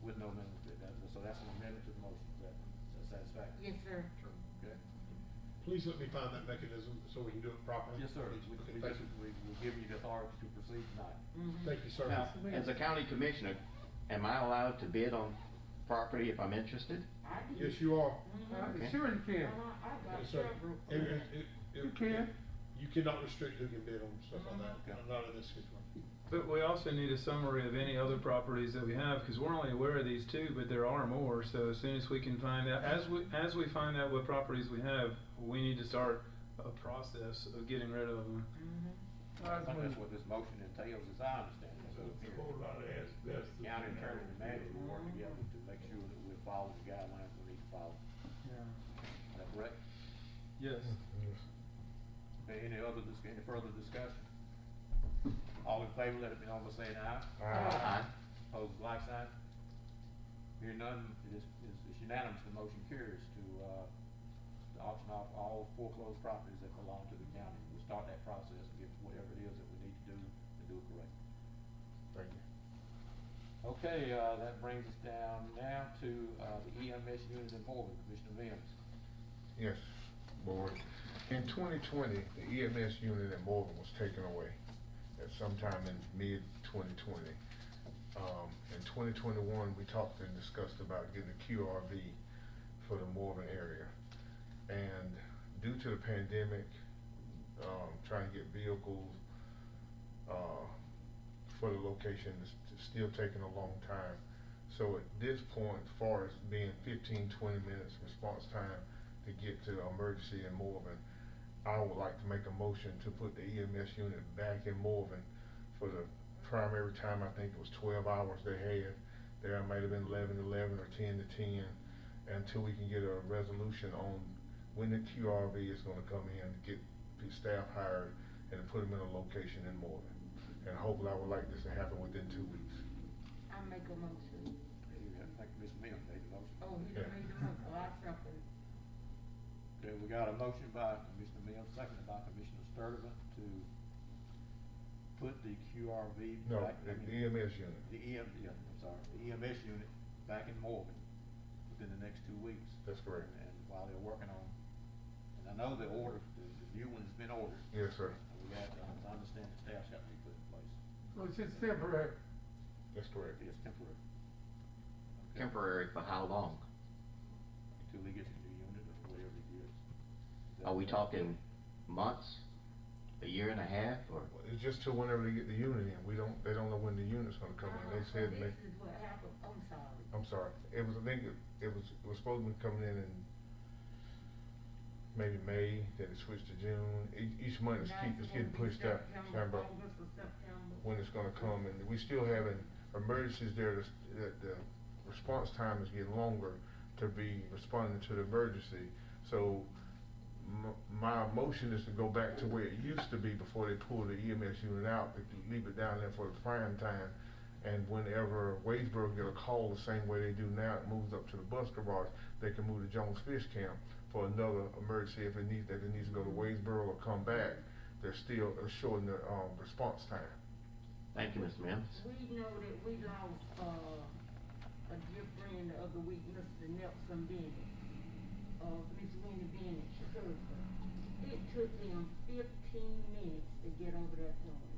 With no minimum bid. So that's an amendment to the motion. Is that satisfactory? Yes, sir. Okay. Please let me find that mechanism so we can do it properly. Yes, sir. Okay, thank you. We'll give you the authority to proceed tonight. Thank you, sir. Now, as a county commissioner, am I allowed to bid on property if I'm interested? Yes, you are. Okay. Sure you can. Yes, sir. You can. You cannot restrict who can bid on stuff like that, not in this situation. But we also need a summary of any other properties that we have, cause we're only aware of these two, but there are more, so as soon as we can find out, as we find out what properties we have, we need to start a process of getting rid of them. I think that's what this motion entails, as I understand it. So the county attorney and the manager will work together to make sure that we're following the guidelines we need to follow. Yeah. Is that correct? Yes. Okay, any further discussion? All in favor, let it be known by saying aye. Aye. Opposed, like sign. Hearing none, it's unanimous, the motion carries to auction off all foreclosed properties that belong to the county. We'll start that process and get whatever it is that we need to do it correctly. Thank you. Okay, that brings us down now to, the EMS unit in Morgan, Commissioner Mims. Yes, Board. In 2020, the EMS unit in Morgan was taken away at sometime in mid-2020. In 2021, we talked and discussed about getting a QRV for the Morgan area. And due to the pandemic, trying to get vehicles for the location is still taking a long time. So at this point, as far as being 15-20 minutes response time to get to emergency in Morgan, I would like to make a motion to put the EMS unit back in Morgan for the primary time. I think it was 12 hours they had. There might have been 11-11 or 10-10 until we can get a resolution on when the QRV is going to come in to get the staff hired and put them in a location in Morgan. And hopefully I would like this to happen within 2 weeks. I I make a motion. I think Mr. Mills made the motion. Oh, he done made the motion, oh, I second. Okay, we got a motion by Commissioner Mills, seconded by Commissioner Sturtevant to put the QRV No, back. the EMS unit. The I'm sorry, the EMS unit back in Morgan within the next 2 weeks. That's correct. And while they're working on, and I know the order, the new one's been ordered. Yes, sir. And we got, I understand the staff's got to be put in place. So it's just temporary. That's correct. It's temporary. Okay. Temporary for how long? Until he gets a new unit or whatever he gets. Are we talking months? A year and a half, or? It's just till whenever they get the unit in. They don't know when the unit's gonna come in. They said, This is what happened, I'm sorry. I'm sorry. I think it was supposed to be coming in maybe May, then it switched to June. Each month it's getting pushed out. September, August or September. when it's gonna come, and we still having emergencies there that the response time is getting longer to be responding to the emergency. So my motion is to go back to where it used to be before they pull the EMS unit out, to leave it down there for the prime time. And whenever Wadesboro get a call the same way they do now, it moves up to the bus garage, they can move to Jones Fish Camp for another emergency if it needs to go to Wadesboro or come back. They're still shorting the response time. Thank you, Mr. Mims. We know that we lost, a dear friend the other week, Mr. Nelson Bennett, Miss Winnie Bennett's husband. It took them 15 minutes to get over that point.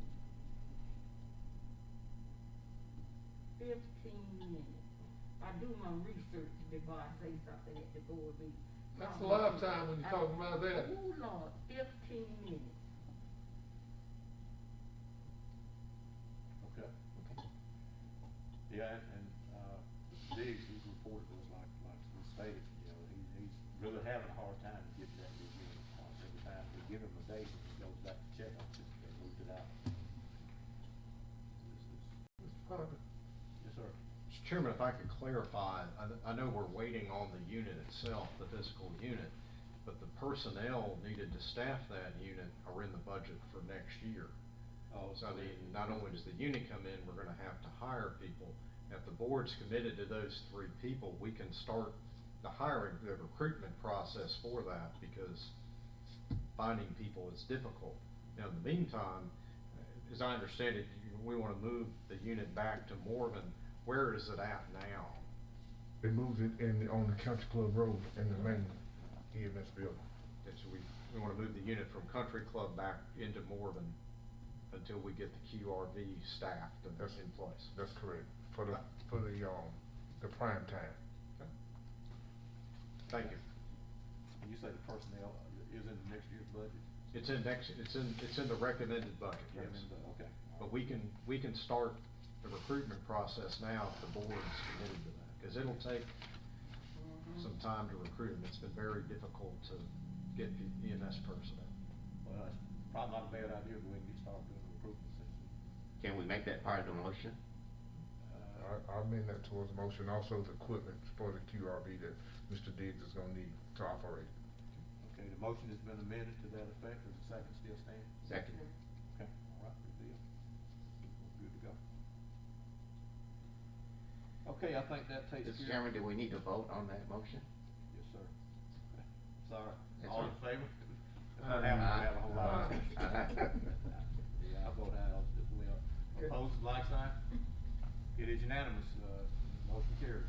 15 minutes. I do my research before I say something at the board meeting. That's a lot of time when you're talking about that. Oh, Lord, 15 minutes. Okay. Yeah, and Diggs, his report was like was stated, you know, he's really having a hard time to get that new unit. Every time we give him a date, he goes back to check on it, they moved it out. Mr. Potter. Yes, sir. Mr. Chairman, if I could clarify, I know we're waiting on the unit itself, the physical unit, but the personnel needed to staff that unit are in the budget for next year. Oh, So not only does the unit come in, we're gonna have to hire people. If the board's committed to those 3 people, we can start the hiring, the recruitment process for that, because finding people is difficult. Now, in the meantime, as I understand it, we wanna move the unit back to Morven. Where is it at now? They moved it on the Country Club Road in the main EMS building. And so we wanna move the unit from Country Club back into Morven until we get the QRV staffed and in place. That's correct. For the prime time. Okay. Thank you. And you say the personnel is in the next year's budget? It's in the recommended budget, yes. Okay. But we can start the recruitment process now if the board is committed to that, because it'll take some time to recruit them. It's been very difficult to get EMS personnel. Well, it's probably not a bad idea, but we can get started doing the recruitment system. Can we make that part of the motion? I amend that towards the motion, also the equipment for the QRV that Mr. Diggs is gonna need to operate. Okay, the motion has been amended to that effect. Does the second still stand? Second. Okay, all right, good deal. Good to go. Okay, I think that takes care. Mr. Chairman, do we need to vote on that motion? Yes, sir. Okay. Sorry. Yes, All sir. in favor? Not having to have a whole lot of. Yeah, I vote aye as well. Opposed, like sign? It is unanimous, motion carries.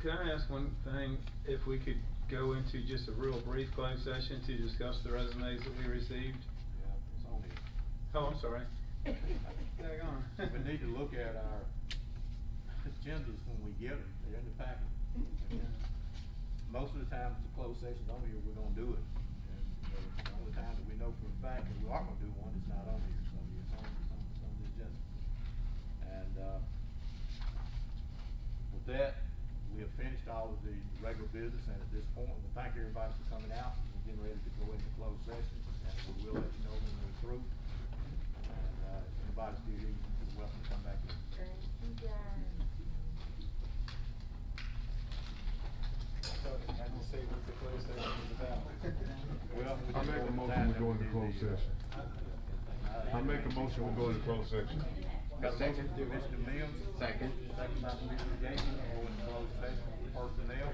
Can I ask one thing, if we could go into just a real brief closed session to discuss the resumes that we received? Yeah, it's on here. Oh, I'm sorry. Dag on. We need to look at our agendas when we get them, they're in the packet. Most of the time, it's a closed session on here, we're gonna do it. And, you know, the only time that we know for a fact that we are gonna do one, it's not on here, so it's on the agenda. And, with that, we have finished all of the regular business, and at this point, we thank everybody for coming out. We're getting ready to go into closed session, and we will let you know when we're through. And, if anybody's still here, you're welcome to come back in. Thank you, guys. I can say what the closed session is about. Well, we I just make a go motion, we go into to closed the, session. I make a motion, we go into closed session. Got a motion from Commissioner Mills. Second. Second by Commissioner Jackson, to go into closed session for personnel.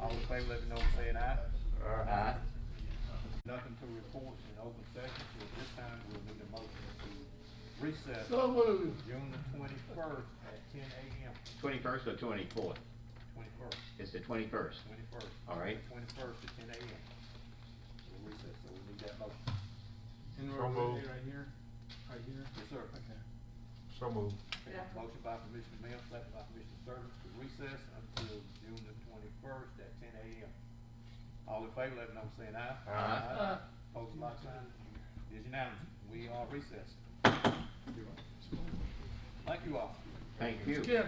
All in favor, let me know by saying aye. Aye. Nothing to report in open session, so at this time, we'll need a motion to recess. So moved. June the 21st at 10 a.m. 21st or 24th? 21st. It's the 21st. 21st. All right. 21st at 10 a.m. We'll recess, so we need that motion. And So we're moved. right here, right here? Yes, sir. Okay. So moved. Motion by Commissioner Mills, second by Commissioner Service to recess until June the 21st at 10 a.m. All in favor, let me know by saying aye. Aye. Opposed, like sign. It is unanimous. We are recessed. Thank you all. Thank you.